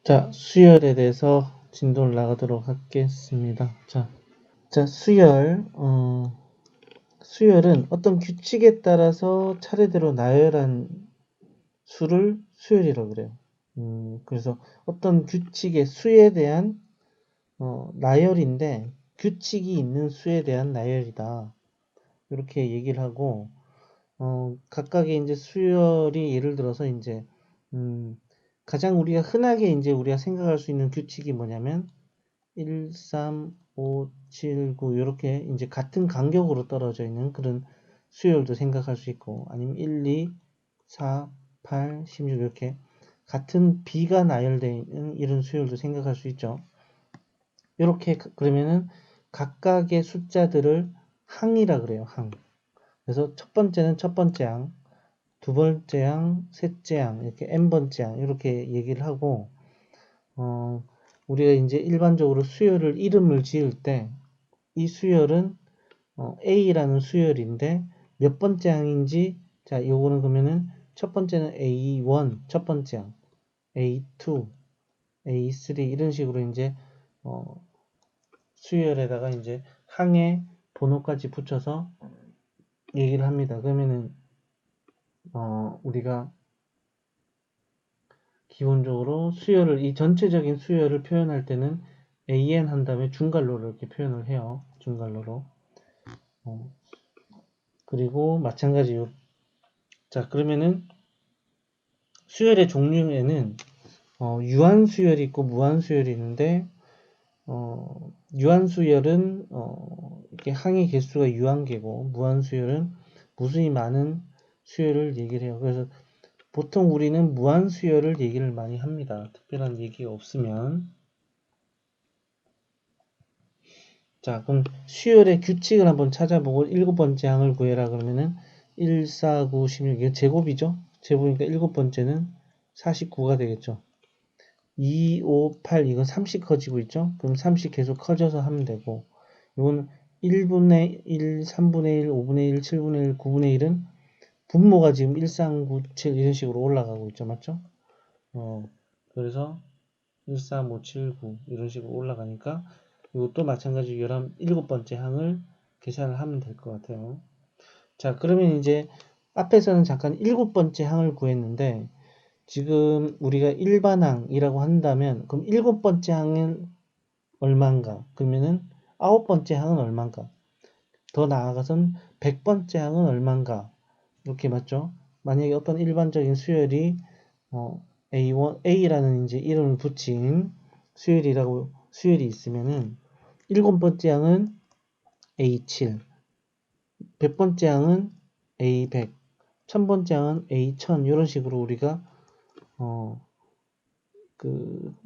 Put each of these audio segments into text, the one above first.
자, 수열에 대해서 진도를 나가도록 하겠습니다. 자, 수열은 어떤 규칙에 따라서 차례대로 나열한 수를 수열이라고 그래요. 그래서 어떤 규칙의 수에 대한 나열인데 규칙이 있는 수에 대한 나열이다. 이렇게 얘기를 하고 각각의 이제 수열이 예를 들어서 이제 가장 우리가 흔하게 이제 우리가 생각할 수 있는 규칙이 뭐냐면 1, 3, 5, 7, 9 이렇게 이제 같은 간격으로 떨어져 있는 그런 수열도 생각할 수 있고 아니면 1, 2, 4, 8, 16 이렇게 같은 비가 나열되어 있는 이런 수열도 생각할 수 있죠. 이렇게 그러면은 각각의 숫자들을 항이라 그래요. 항. 그래서 첫 번째는 첫 번째 항, 두 번째 항, 셋째 항, 이렇게 n번째 항 이렇게 얘기를 하고 우리가 이제 일반적으로 수열을 이름을 지을 때 이 수열은 A라는 수열인데 몇 번째 항인지 자 요거는 그러면은 첫 번째는 A1 첫 번째 항, A2, A3 이런 식으로 이제 수열에다가 이제 항의 번호까지 붙여서 얘기를 합니다. 그러면은 우리가 기본적으로 수열을 이 전체적인 수열을 표현할 때는 AN 한 다음에 중괄호로 이렇게 표현을 해요. 중괄호로. 그리고 마찬가지로 자 그러면은 수열의 종류에는 유한수열이 있고 무한수열이 있는데 유한수열은 이렇게 항의 개수가 유한계고 무한수열은 무수히 많은 수열을 얘기를 해요. 그래서 보통 우리는 무한수열을 얘기를 많이 합니다. 특별한 얘기가 없으면. 자, 그럼 수열의 규칙을 한번 찾아보고 일곱 번째 항을 구해라 그러면은 1, 4, 9, 16 이게 제곱이죠? 제곱이니까 일곱 번째는 49가 되겠죠. 2, 5, 8 이건 30 커지고 있죠? 그럼 30 계속 커져서 하면 되고 이건 1분의 1, 3분의 1, 5분의 1, 7분의 1, 9분의 1은 분모가 지금 1, 3, 9, 7 이런 식으로 올라가고 있죠. 맞죠? 그래서 1, 3, 5, 7, 9 이런 식으로 올라가니까 이것도 마찬가지로 17번째 항을 계산을 하면 될 것 같아요. 자, 그러면 이제 앞에서는 잠깐 7번째 항을 구했는데 지금 우리가 일반항이라고 한다면 그럼 7번째 항은 얼마인가? 그러면은 9번째 항은 얼마인가? 더 나아가선 100번째 항은 얼마인가? 이렇게 맞죠? 만약에 어떤 일반적인 수열이 A1, A라는 이제 이름을 붙인 수열이 있으면은 일곱 번째 항은 A7, 100번째 항은 A100, 1000번째 항은 A1000 이런 식으로 우리가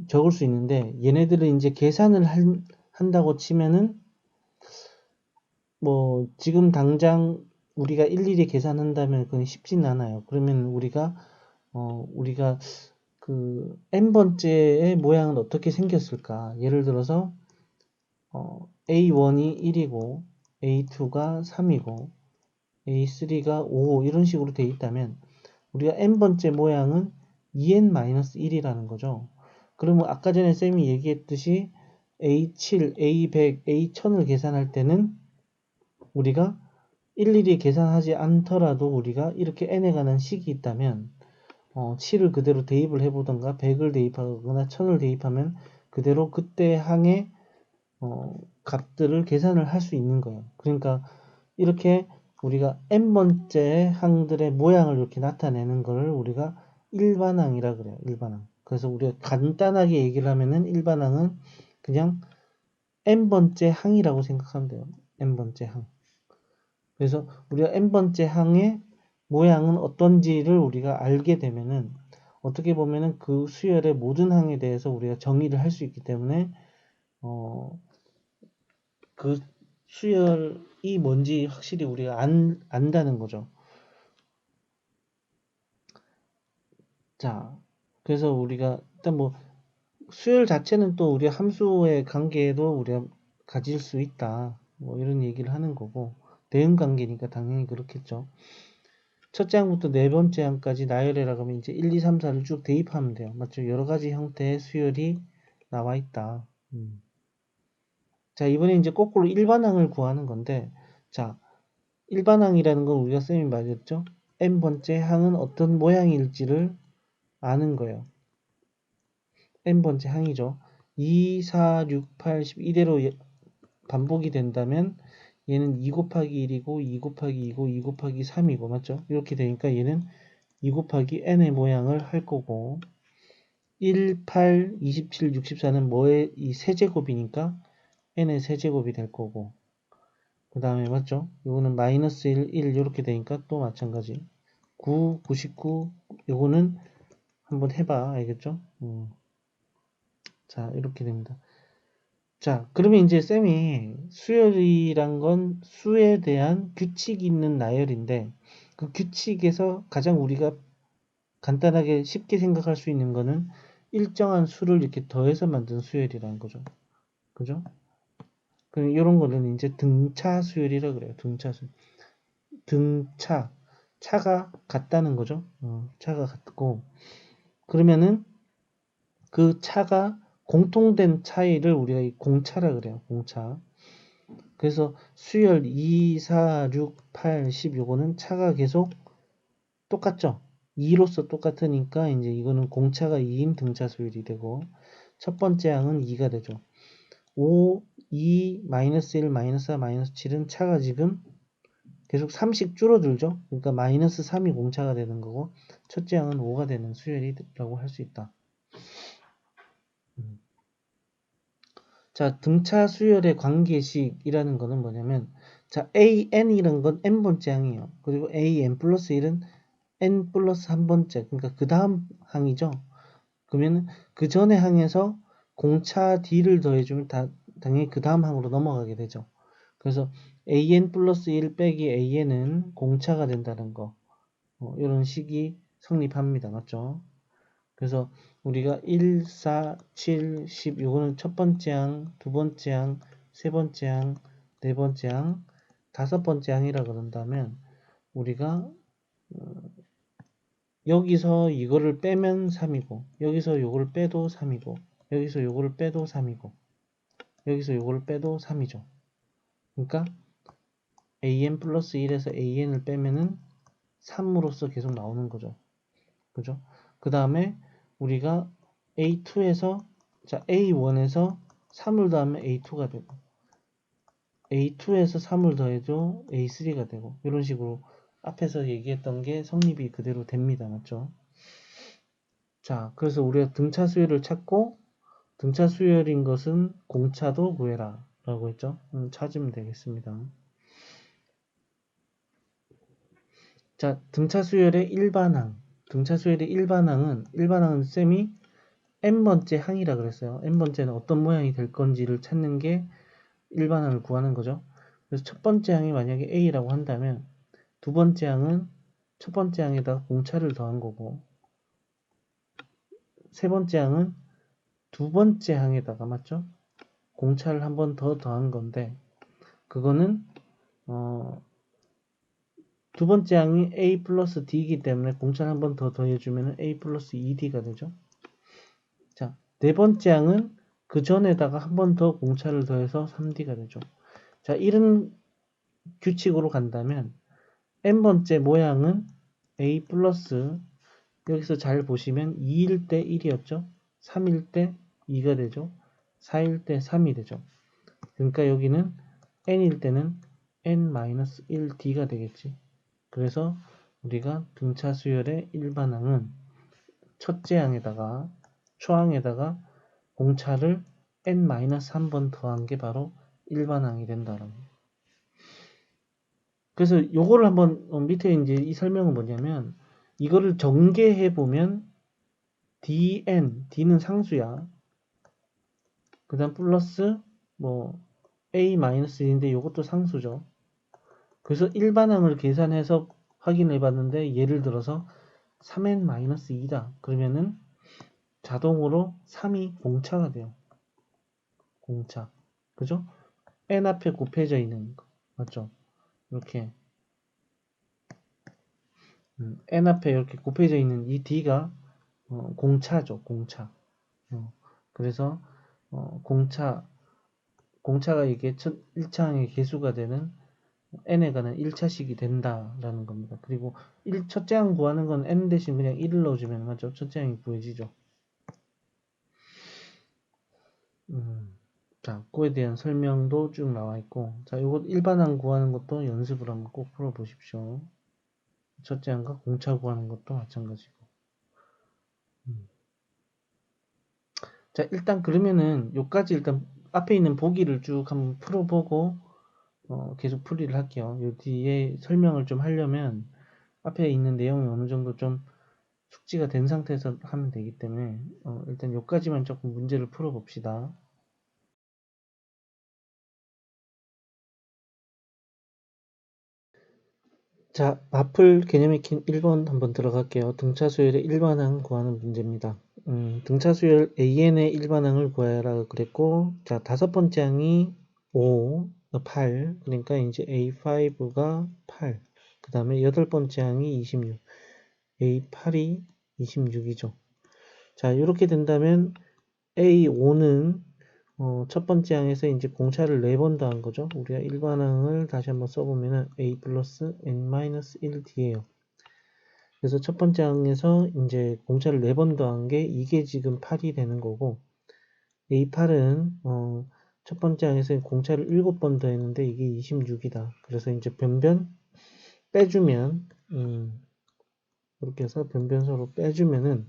적을 수 있는데 얘네들을 이제 계산을 한다고 치면은 뭐 지금 당장 우리가 일일이 계산한다면 그건 쉽진 않아요. 그러면 우리가 그 n번째의 모양은 어떻게 생겼을까? 예를 들어서 A1이 1이고 A2가 3이고 A3가 5 이런 식으로 되어 있다면 우리가 n번째 모양은 2n-1이라는 거죠. 그러면 아까 전에 쌤이 얘기했듯이 A7, A100, A1000을 계산할 때는 우리가 일일이 계산하지 않더라도 우리가 이렇게 n에 관한 식이 있다면 7을 그대로 대입을 해보던가 100을 대입하거나 1000을 대입하면 그대로 그때 항의 값들을 계산을 할 수 있는 거예요. 그러니까 이렇게 우리가 n번째 항들의 모양을 이렇게 나타내는 걸 우리가 일반항이라 그래요. 일반항. 그래서 우리가 간단하게 얘기를 하면은 일반항은 그냥 n번째 항이라고 생각하면 돼요. n번째 항. 그래서 우리가 n번째 항의 모양은 어떤지를 우리가 알게 되면은 어떻게 보면은 그 수열의 모든 항에 대해서 우리가 정의를 할 수 있기 때문에 그 수열이 뭔지 확실히 우리가 안다는 거죠. 자, 그래서 우리가 일단 뭐 수열 자체는 또 우리 함수의 관계에도 우리가 가질 수 있다. 뭐 이런 얘기를 하는 거고 대응 관계니까 당연히 그렇겠죠. 첫째 항부터 네 번째 항까지 나열해라 그러면 이제 1, 2, 3, 4를 쭉 대입하면 돼요. 맞죠? 여러 가지 형태의 수열이 나와 있다. 자, 이번에 이제 거꾸로 일반항을 구하는 건데, 자, 일반항이라는 건 우리가 쌤이 말했죠? n번째 항은 어떤 모양일지를 아는 거예요. n번째 항이죠. 2, 4, 6, 8, 10 이대로 반복이 된다면 얘는 2 곱하기 1이고 2 곱하기 2고 2 곱하기 3이고 맞죠? 이렇게 되니까 얘는 2 곱하기 n의 모양을 할 거고 1, 8, 27, 64는 뭐의 이 세제곱이니까 n의 세제곱이 될 거고 그 다음에 맞죠? 이거는 마이너스 1, 1 이렇게 되니까 또 마찬가지 9, 99 이거는 한번 해봐 알겠죠? 자 이렇게 됩니다. 자 그러면 이제 쌤이 수열이란 건 수에 대한 규칙이 있는 나열인데 그 규칙에서 가장 우리가 간단하게 쉽게 생각할 수 있는 거는 일정한 수를 이렇게 더해서 만든 수열이라는 거죠. 그죠? 그럼 이런 거는 이제 등차 수열이라 그래요. 등차 수열. 등차. 차가 같다는 거죠. 차가 같고. 그러면은 그 차가 공통된 차이를 우리가 이 공차라 그래요. 공차. 그래서 수열 2, 4, 6, 8, 10 요거는 차가 계속 똑같죠. 2로서 똑같으니까 이제 이거는 공차가 2인 등차 수열이 되고 첫 번째 항은 2가 되죠. 5, 2, 마이너스 1, 마이너스 4, 마이너스 7은 차가 지금 계속 3씩 줄어들죠. 그러니까 마이너스 3이 공차가 되는 거고 첫째 항은 5가 되는 수열이라고 할 수 있다. 자, 등차 수열의 관계식이라는 거는 뭐냐면 자, AN이라는 건 n번째 항이에요. 그리고 AN 플러스 1은 n 플러스 한 번째, 그러니까 그 다음 항이죠. 그러면 그 전의 항에서 공차 D를 더해주면 당연히 그 다음 항으로 넘어가게 되죠. 그래서 AN 플러스 1 빼기 AN은 공차가 된다는 거. 이런 식이 성립합니다. 맞죠? 그래서 우리가 1, 4, 7, 10 요거는 첫 번째 항, 두 번째 항, 세 번째 항, 네 번째 항, 다섯 번째 항이라 그런다면 우리가 여기서 이거를 빼면 3이고 여기서 요거를 빼도 3이고 여기서 요거를 빼도 3이고 여기서 요거를 빼도 3이죠. 그러니까 an 플러스 1에서 an을 빼면은 3으로서 계속 나오는 거죠. 그죠? 그 다음에 우리가 A2에서 자 A1에서 3을 더하면 A2가 되고 A2에서 3을 더해도 A3가 되고 이런 식으로 앞에서 얘기했던 게 성립이 그대로 됩니다. 맞죠? 자, 그래서 우리가 등차 수열을 찾고 등차 수열인 것은 공차도 구해라 라고 했죠. 찾으면 되겠습니다. 자, 등차 수열의 일반항. 등차 수열의 일반항은 쌤이 n번째 항이라 그랬어요. n번째는 어떤 모양이 될 건지를 찾는 게 일반항을 구하는 거죠. 그래서 첫 번째 항이 만약에 a라고 한다면 두 번째 항은 첫 번째 항에다가 공차를 더한 거고 세 번째 항은 두 번째 항에다가 맞죠? 공차를 한 번 더 더한 건데 그거는 두 번째 항이 a 플러스 d이기 때문에 공차를 한 번 더 더해주면 a 플러스 2d가 되죠. 자, 네 번째 항은 그 전에다가 한 번 더 공차를 더해서 3d가 되죠. 자, 이런 규칙으로 간다면 n번째 모양은 a 플러스 여기서 잘 보시면 2일 때 1이었죠. 3일 때 2가 되죠. 4일 때 3이 되죠. 그러니까 여기는 n일 때는 n-1d가 되겠지. 그래서 우리가 등차 수열의 일반항은 첫째 항에다가 초항에다가 공차를 n-1번 더한 게 바로 일반항이 된다는 거예요. 그래서 요거를 한번 밑에 이제 이 설명은 뭐냐면 이거를 전개해 보면 d는 상수야. 그 다음 플러스 뭐 a-1인데 이것도 상수죠. 그래서 일반항을 계산해서 확인해 봤는데 예를 들어서 3n-2다. 그러면은 자동으로 3이 공차가 돼요. 공차. 그죠? n 앞에 곱해져 있는 거. 맞죠? 이렇게. n 앞에 이렇게 곱해져 있는 이 d가 공차죠, 공차. 그래서 공차가 이게 첫 1차항의 개수가 되는 n에 관한 1차식이 된다라는 겁니다. 그리고 첫째 항 구하는 건 n 대신 그냥 1을 넣어주면 맞죠? 첫째 항이 구해지죠. 자, 그거에 대한 설명도 쭉 나와 있고, 자, 이거 일반항 구하는 것도 연습을 한번 꼭 풀어보십시오. 첫째 항과 공차 구하는 것도 마찬가지고. 자, 일단 그러면은 요까지 일단 앞에 있는 보기를 쭉 한번 풀어보고 계속 풀이를 할게요. 요 뒤에 설명을 좀 하려면 앞에 있는 내용이 어느 정도 좀 숙지가 된 상태에서 하면 되기 때문에 일단 요까지만 조금 문제를 풀어봅시다. 자, 마플 개념 익힌 1번 한번 들어갈게요. 등차 수열의 일반항 구하는 문제입니다. 등차 수열 AN의 일반항을 구하라 그랬고, 자, 다섯 번째 항이 5, 8, 그러니까 이제 A5가 8, 그 다음에 여덟 번째 항이 26, A8이 26이죠. 자, 이렇게 된다면 A5는 첫 번째 항에서 이제 공차를 4번 더한 거죠. 우리가 일반항을 다시 한번 써보면은 A 플러스 N-1D예요. 그래서 첫 번째 항에서 이제 공차를 4번 더한 게 이게 지금 8이 되는 거고, A8은 첫 번째 항에서 공차를 7번 더했는데 이게 26이다. 그래서 이제 변변 빼주면 이렇게 해서 변변서로 빼주면은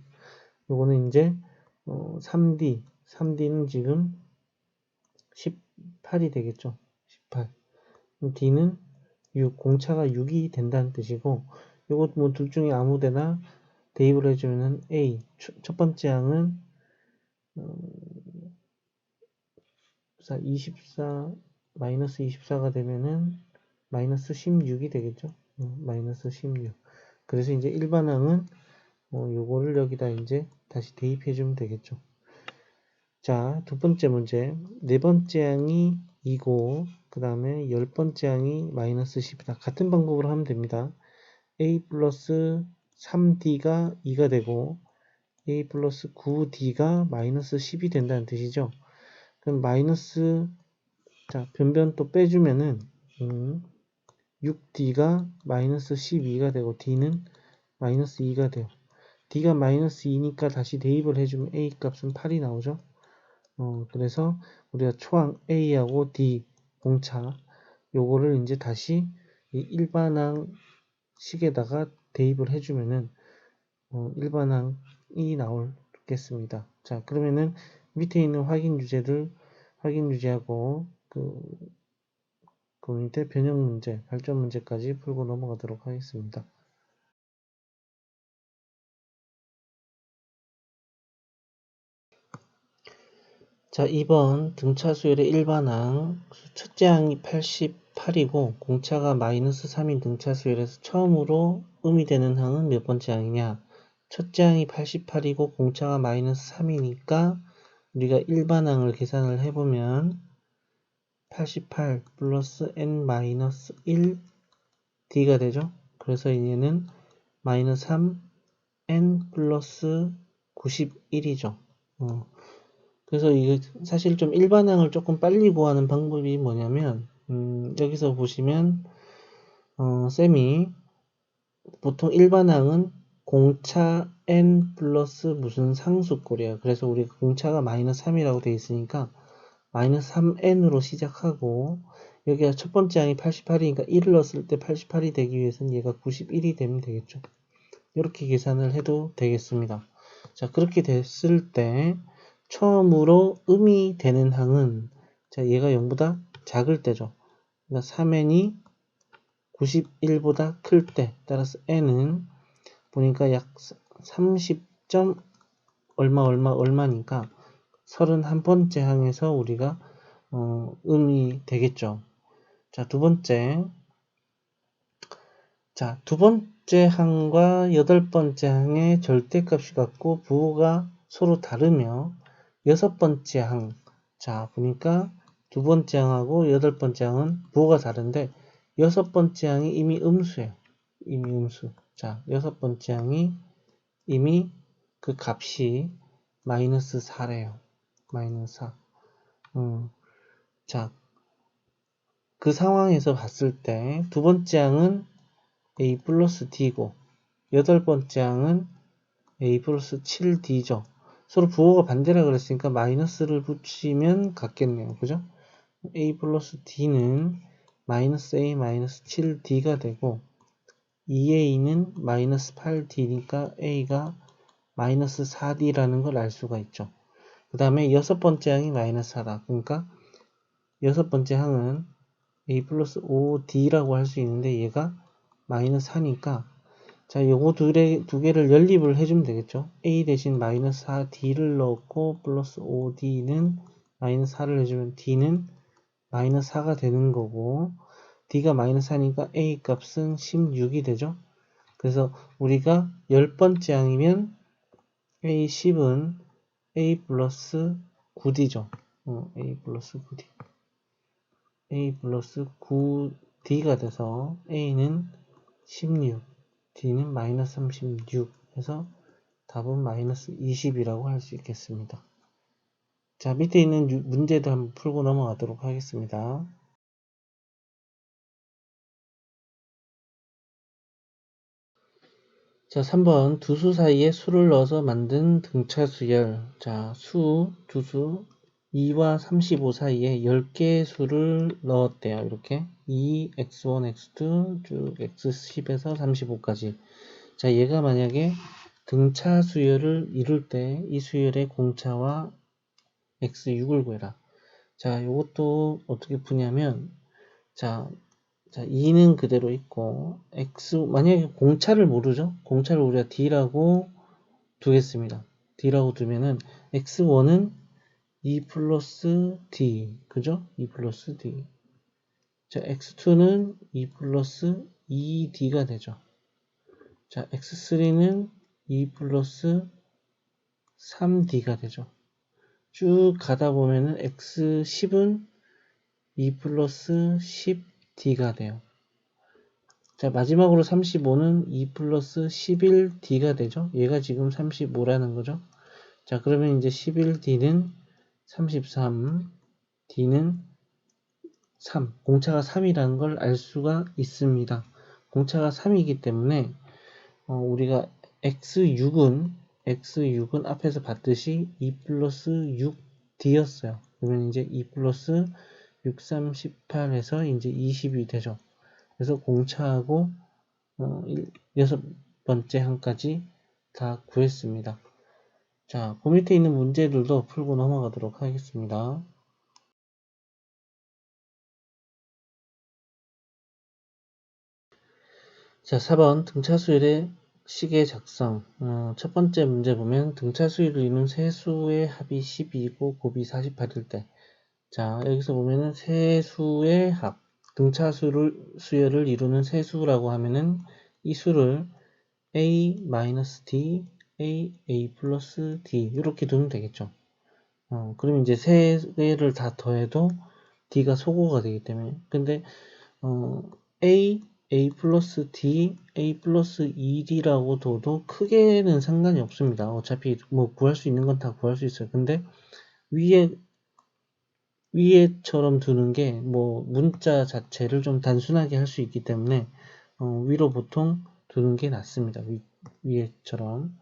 요거는 이제 3D는 지금 18이 되겠죠. 18. D는 6, 공차가 6이 된다는 뜻이고, 요것 뭐 둘 중에 아무 데나 대입을 해주면은 A, 첫 번째 항은 24, 마이너스 24가 되면은 마이너스 16이 되겠죠. 마이너스 16. 그래서 이제 일반항은 요거를 여기다 이제 다시 대입해주면 되겠죠. 자, 두 번째 문제. 네 번째 항이 2고, 그 다음에 열 번째 항이 마이너스 10이다. 같은 방법으로 하면 됩니다. A 플러스 3D가 2가 되고, A 플러스 9D가 마이너스 10이 된다는 뜻이죠. 그럼 마이너스, 자, 변변 또 빼주면은, 6D가 마이너스 12가 되고, D는 마이너스 2가 돼요. D가 마이너스 2니까 다시 대입을 해주면 A 값은 8이 나오죠. 그래서 우리가 초항 A하고 D 공차 요거를 이제 다시 이 일반항 식에다가 대입을 해주면은 일반항이 나오겠습니다. 자, 그러면은 밑에 있는 확인 유제하고 그 밑에 변형 문제, 발전 문제까지 풀고 넘어가도록 하겠습니다. 자, 2번 등차 수열의 일반항 첫째 항이 88이고 공차가 마이너스 3인 등차 수열에서 처음으로 음이 되는 항은 몇 번째 항이냐? 첫째 항이 88이고 공차가 마이너스 3이니까 우리가 일반항을 계산을 해보면 88 플러스 n 마이너스 1 d가 되죠. 그래서 얘는 마이너스 3 n 플러스 91이죠. 그래서 이게 사실 좀 일반항을 조금 빨리 구하는 방법이 뭐냐면 여기서 보시면 쌤이 보통 일반항은 공차 n 플러스 무슨 상수꼴이에요. 그래서 우리가 공차가 마이너스 3이라고 되어 있으니까 마이너스 3n으로 시작하고 여기가 첫 번째 항이 88이니까 1을 넣었을 때 88이 되기 위해서는 얘가 91이 되면 되겠죠. 이렇게 계산을 해도 되겠습니다. 자, 그렇게 됐을 때 처음으로 음이 되는 항은 자, 얘가 0보다 작을 때죠. 그러니까 3n이 91보다 클 때, 따라서 n은 보니까 약 30점 얼마니까 31번째 항에서 우리가 음이 되겠죠. 자, 두 번째 항과 여덟 번째 항의 절대값이 같고 부호가 서로 다르며 여섯 번째 항, 자 보니까 두 번째 항하고 여덟 번째 항은 부호가 다른데 여섯 번째 항이 이미 음수예요. 이미 음수. 자, 여섯 번째 항이 이미 그 값이 마이너스 4래요. 마이너스 4. 자, 그 상황에서 봤을 때 두 번째 항은 a 플러스 d고 여덟 번째 항은 a 플러스 7d죠. 서로 부호가 반대라 그랬으니까 마이너스를 붙이면 같겠네요. 그죠? a 플러스 d는 마이너스 a 마이너스 7d가 되고 2a는 마이너스 8d니까 a가 마이너스 4d라는 걸 알 수가 있죠. 그 다음에 여섯 번째 항이 마이너스 4다. 그러니까 여섯 번째 항은 a 플러스 5d라고 할 수 있는데 얘가 마이너스 4니까 자, 요거 두 개를 연립을 해주면 되겠죠. a 대신 마이너스 4d를 넣고 플러스 5d는 마이너스 4를 해주면 d는 마이너스 4가 되는 거고 d가 마이너스 4니까 a 값은 16이 되죠. 그래서 우리가 열 번째 항이면 a 10은 a 플러스 9d죠. a 플러스 9d a 플러스 9d가 돼서 a는 16 d는 마이너스 36 해서 답은 마이너스 20이라고 할 수 있겠습니다. 자, 밑에 있는 문제도 한번 풀고 넘어가도록 하겠습니다. 자, 3번 두수 사이에 수를 넣어서 만든 등차 수열. 자, 두수 2와 35 사이에 10개의 수를 넣었대요. 이렇게 2, x1, x2, 쭉 x10에서 35까지. 자, 얘가 만약에 등차 수열을 이룰 때 이 수열의 공차와 x6을 구해라. 자, 요것도 어떻게 푸냐면 자, 2는 그대로 있고 만약에 공차를 모르죠? 공차를 우리가 d라고 두겠습니다. d라고 두면은 x1은 2 플러스 d, 그죠? 2 플러스 d. 자, x2는 2 플러스 2d가 되죠. 자, x3는 2 플러스 3d가 되죠. 쭉 가다 보면은 x10은 2 플러스 10d가 돼요. 자, 마지막으로 35는 2 플러스 11d가 되죠. 얘가 지금 35라는 거죠. 자, 그러면 이제 11d는 33, d는 3, 공차가 3이라는 걸 알 수가 있습니다. 공차가 3이기 때문에 우리가 x6은 앞에서 봤듯이 2 플러스 6d였어요. 그러면 이제 2 플러스 6, 38해서 이제 20이 되죠. 그래서 공차하고 여섯 번째 항까지 다 구했습니다. 자, 그 밑에 있는 문제들도 풀고 넘어가도록 하겠습니다. 자, 4번 등차 수열의 시계 작성. 첫 번째 문제 보면 등차 수열을 이루는 세 수의 합이 12이고 곱이 48일 때. 자, 여기서 보면은 세 수의 합. 등차 수열을 이루는 세 수라고 하면은 이 수를 a-d, a 플러스 d 이렇게 두면 되겠죠. 그러면 이제 세 개를 다 더해도 d가 소거가 되기 때문에 근데 a 플러스 d, a 플러스 2d라고 둬도 크게는 상관이 없습니다. 어차피 뭐 구할 수 있는 건 다 구할 수 있어요. 근데 위에처럼 두는 게 뭐 문자 자체를 좀 단순하게 할 수 있기 때문에 위로 보통 두는 게 낫습니다. 위에처럼.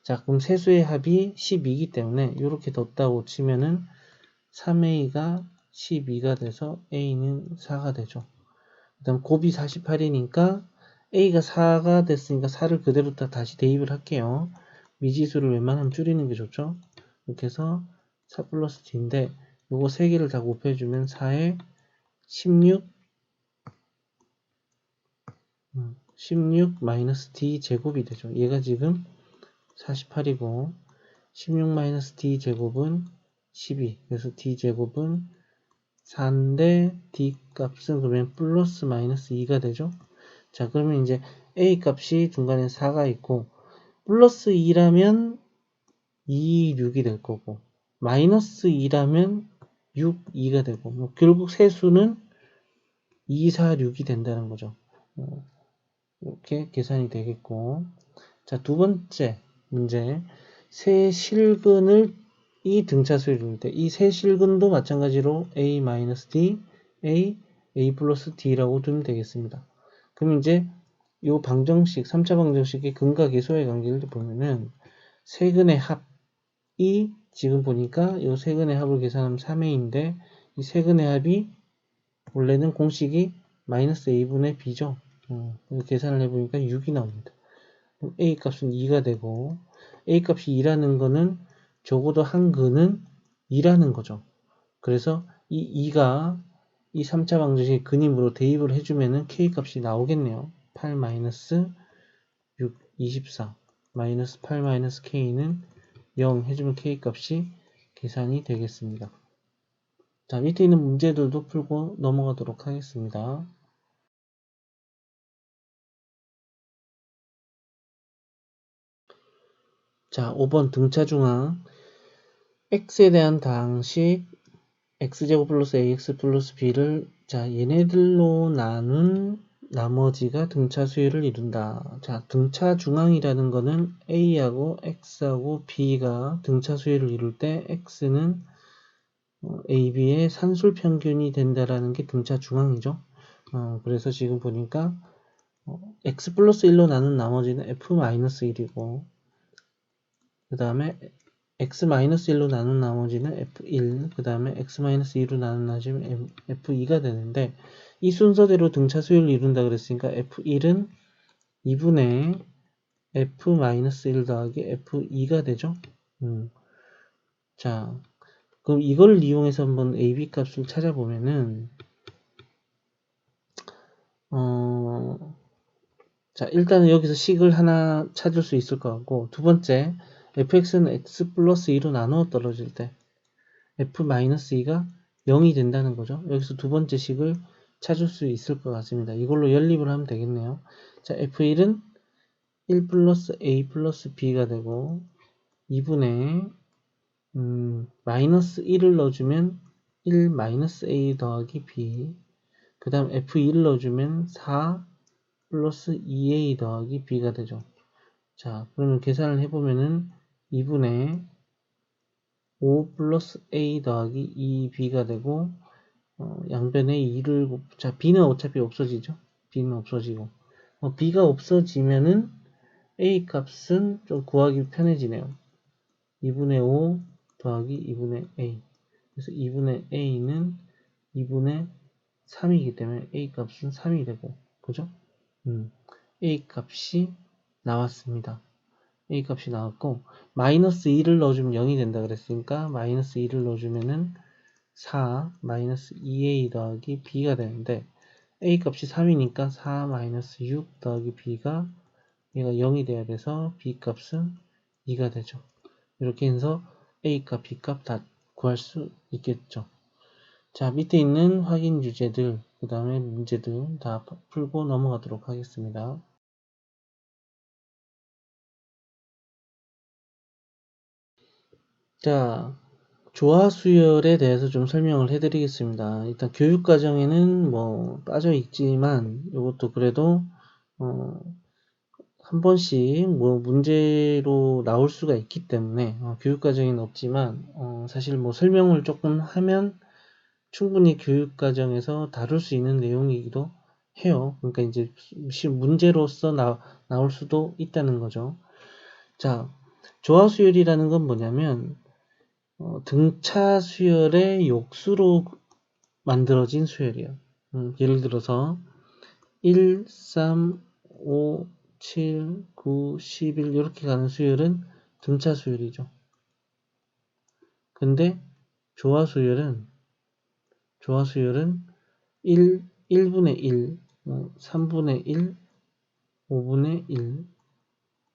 자, 그럼 세수의 합이 12이기 때문에 이렇게 뒀다고 치면은 3a가 12가 돼서 a는 4가 되죠. 그 다음 곱이 48이니까 a가 4가 됐으니까 4를 그대로 다시 대입을 할게요. 미지수를 웬만하면 줄이는 게 좋죠. 이렇게 해서 4 플러스 d인데 요거 3개를 다 곱해주면 4에 16 마이너스 d 제곱이 되죠. 얘가 지금 48이고 16 마이너스 d 제곱은 12. 그래서 d 제곱은 4인데 d 값은 그러면 플러스 마이너스 2가 되죠. 자, 그러면 이제 a 값이 중간에 4가 있고 플러스 2라면 2, 6이 될 거고 마이너스 2라면 6, 2가 되고 뭐 결국 세수는 2, 4, 6이 된다는 거죠. 이렇게 계산이 되겠고, 자, 두 번째 문제. 세 실근을 이 등차 수열일 때, 이 세 실근도 마찬가지로 A-D, A 플러스 D라고 두면 되겠습니다. 그럼 이제 요 방정식, 3차 방정식의 근과 계소의 관계를 보면은 세근의 합이 지금 보니까 요 세근의 합을 계산하면 3A인데 이 세근의 합이 원래는 공식이 마이너스 A분의 B죠. 계산을 해보니까 6이 나옵니다. A 값은 2가 되고 A 값이 2라는 거는 적어도 한 근은 2라는 거죠. 그래서 이 2가 이 3차 방정식 근임으로 대입을 해주면은 K 값이 나오겠네요. 8 마이너스 6, 24 마이너스 8 마이너스 K는 0 해주면 K 값이 계산이 되겠습니다. 자, 밑에 있는 문제들도 풀고 넘어가도록 하겠습니다. 자, 5번 등차 중앙 x에 대한 다항식 x제곱 플러스 ax 플러스 b를 자 얘네들로 나눈 나머지가 등차 수열을 이룬다. 자, 등차 중앙이라는 거는 a하고 x하고 b가 등차 수열을 이룰 때 x는 AB의 산술 평균이 된다라는 게 등차 중앙이죠. 그래서 지금 보니까 x 플러스 1로 나눈 나머지는 f-1이고 그 다음에 x-1로 나눈 나머지는 f1 그 다음에 x-2로 나눈 나머지는 f2가 되는데 이 순서대로 등차 수열을 이룬다 그랬으니까 f1은 2분의 f-1 더하기 f2가 되죠. 자, 그럼 이걸 이용해서 한번 AB 값을 찾아보면은 자, 일단은 여기서 식을 하나 찾을 수 있을 것 같고, 두 번째, fx는 x 플러스 2로 나누어 떨어질 때 f-2가 0이 된다는 거죠. 여기서 두 번째 식을 찾을 수 있을 것 같습니다. 이걸로 연립을 하면 되겠네요. 자, f1은 1 플러스 a 플러스 b가 되고 2분의 마이너스 1을 넣어주면 1 마이너스 a 더하기 b 그 다음 f2를 넣어주면 4 플러스 2a 더하기 b가 되죠. 자, 그러면 계산을 해보면은 2분의 5 플러스 a 더하기 2b가 되고 양변에 2를 자 b는 어차피 없어지죠. b는 없어지고 b가 없어지면은 a 값은 좀 구하기 편해지네요. 2분의 5 더하기 2분의 a 그래서 2분의 a는 2분의 3이기 때문에 a 값은 3이 되고 그죠? a 값이 나왔습니다. a 값이 나왔고 마이너스 2를 넣어주면 0이 된다 그랬으니까 마이너스 2를 넣어주면은 4 마이너스 2a 더하기 b가 되는데 a 값이 3이니까 4 마이너스 6 더하기 b가 얘가 0이 돼야 돼서 b 값은 2가 되죠. 이렇게 해서 a 값, b 값 다 구할 수 있겠죠. 자, 밑에 있는 확인 주제들, 그 다음에 문제들 다 풀고 넘어가도록 하겠습니다. 자, 조화 수열에 대해서 좀 설명을 해드리겠습니다. 일단 교육과정에는 뭐 빠져 있지만 이것도 그래도 한 번씩 뭐 문제로 나올 수가 있기 때문에 교육과정에는 없지만 사실 뭐 설명을 조금 하면 충분히 교육과정에서 다룰 수 있는 내용이기도 해요. 그러니까 이제 문제로서 나올 수도 있다는 거죠. 자, 조화 수열이라는 건 뭐냐면 등차 수열의 역수로 만들어진 수열이에요. 예를 들어서 1, 3, 5, 7, 9, 11 이렇게 가는 수열은 등차 수열이죠. 근데 조화 수열은 1분의 1, 3분의 1, 5분의 1,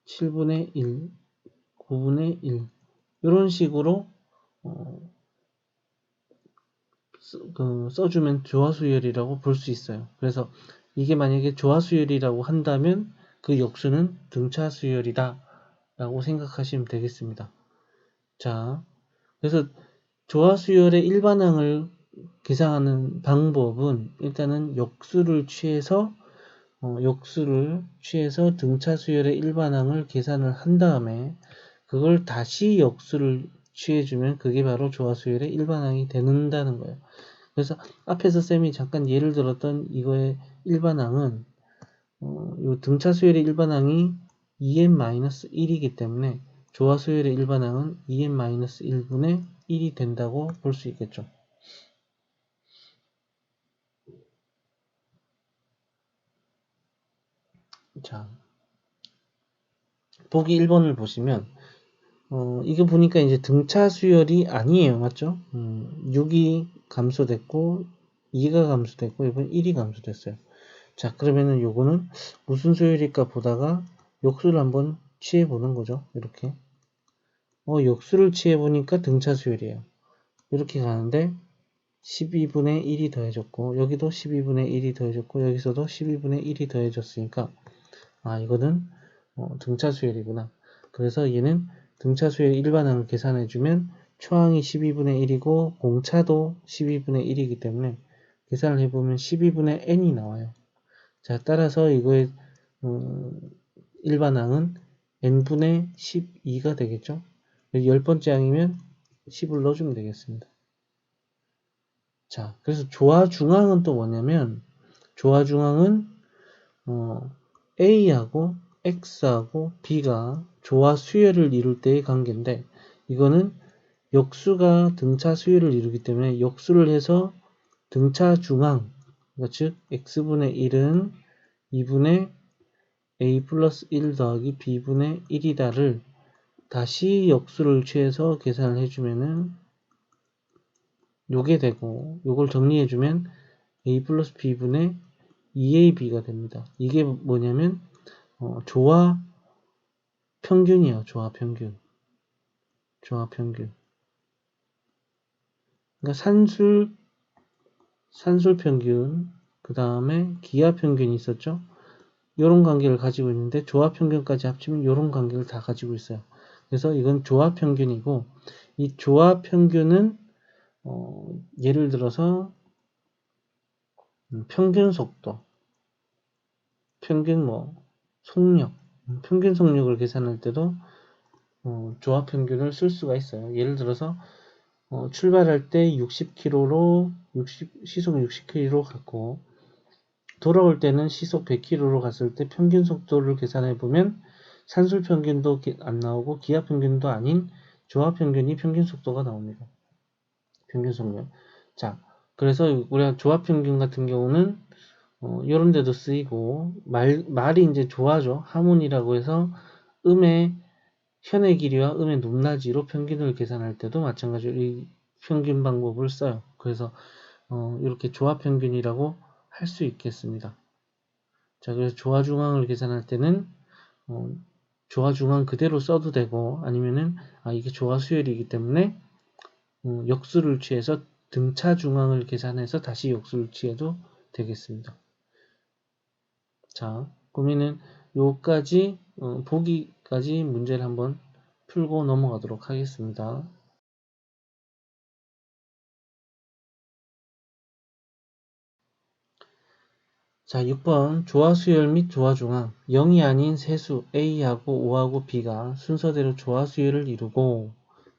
7분의 1, 9분의 1 이런 식으로 써주면 조화수열이라고 볼 수 있어요. 그래서 이게 만약에 조화수열이라고 한다면 그 역수는 등차수열이다 라고 생각하시면 되겠습니다. 자, 그래서 조화수열의 일반항을 계산하는 방법은 일단은 역수를 취해서 역수를 취해서 등차 수열의 일반항을 계산을 한 다음에 그걸 다시 역수를 취해주면 그게 바로 조화 수열의 일반항이 된다는 거예요. 그래서 앞에서 쌤이 잠깐 예를 들었던 이거의 일반항은 요 등차 수열의 일반항이 2n-1이기 때문에 조화 수열의 일반항은 2n-1분의 1이 된다고 볼 수 있겠죠. 자, 보기 1번을 보시면 이거 보니까 이제 등차 수열이 아니에요. 맞죠? 6이 감소됐고 2가 감소됐고 이번 1이 감소됐어요. 자, 그러면은 요거는 무슨 수열일까 보다가 역수를 한번 취해 보는 거죠. 이렇게 역수를 취해 보니까 등차 수열이에요. 이렇게 가는데 12분의 1이 더해졌고 여기도 12분의 1이 더해졌고 여기서도 12분의 1이 더해졌으니까 이거는 등차 수열이구나. 그래서 얘는 등차 수열 일반항을 계산해주면 초항이 12분의 1이고 공차도 12분의 1이기 때문에 계산을 해보면 12분의 n이 나와요. 자, 따라서 이거의 일반항은 n분의 12가 되겠죠. 10번째 항이면 10을 넣어주면 되겠습니다. 자, 그래서 조화중항은 또 뭐냐면 조화중항은 A하고 X하고 B가 조화 수열을 이룰 때의 관계인데 이거는 역수가 등차 수열을 이루기 때문에 역수를 해서 등차 중항 즉 X분의 1은 2분의 A 플러스 1 더하기 B분의 1이다를 다시 역수를 취해서 계산을 해주면은 요게 되고 요걸 정리해주면 A 플러스 B분의 2AB가 됩니다. 이게 뭐냐면 조화 평균이에요. 조화 평균. 그러니까 산술 평균, 그 다음에 기하 평균이 있었죠. 이런 관계를 가지고 있는데 조화 평균까지 합치면 이런 관계를 다 가지고 있어요. 그래서 이건 조화 평균이고 이 조화 평균은 예를 들어서 평균 속도, 평균 속력, 평균 속력을 계산할 때도 조화 평균을 쓸 수가 있어요. 예를 들어서 출발할 때 60km로 시속 60km로 갔고 돌아올 때는 시속 100km로 갔을 때 평균 속도를 계산해 보면 산술 평균도 안 나오고 기하 평균도 아닌 조화 평균이 평균 속도가 나옵니다. 평균 속력. 자, 그래서 우리가 조화 평균 같은 경우는 이런 데도 쓰이고 말이 이제 조화죠. 하모니라고 해서 음의 현의 길이와 음의 높낮이로 평균을 계산할 때도 마찬가지로 이 평균 방법을 써요. 그래서 이렇게 조화 평균이라고 할 수 있겠습니다. 자, 그래서 조화 중항을 계산할 때는 조화 중항 그대로 써도 되고 아니면은 이게 조화 수열이기 때문에 역수를 취해서 등차 중항을 계산해서 다시 역수를 취해도 되겠습니다. 자, 그러면은 요까지 보기까지 문제를 한번 풀고 넘어가도록 하겠습니다. 자, 6번 조화수열 및 조화중항 0이 아닌 세수 A하고 O하고 B가 순서대로 조화수열을 이루고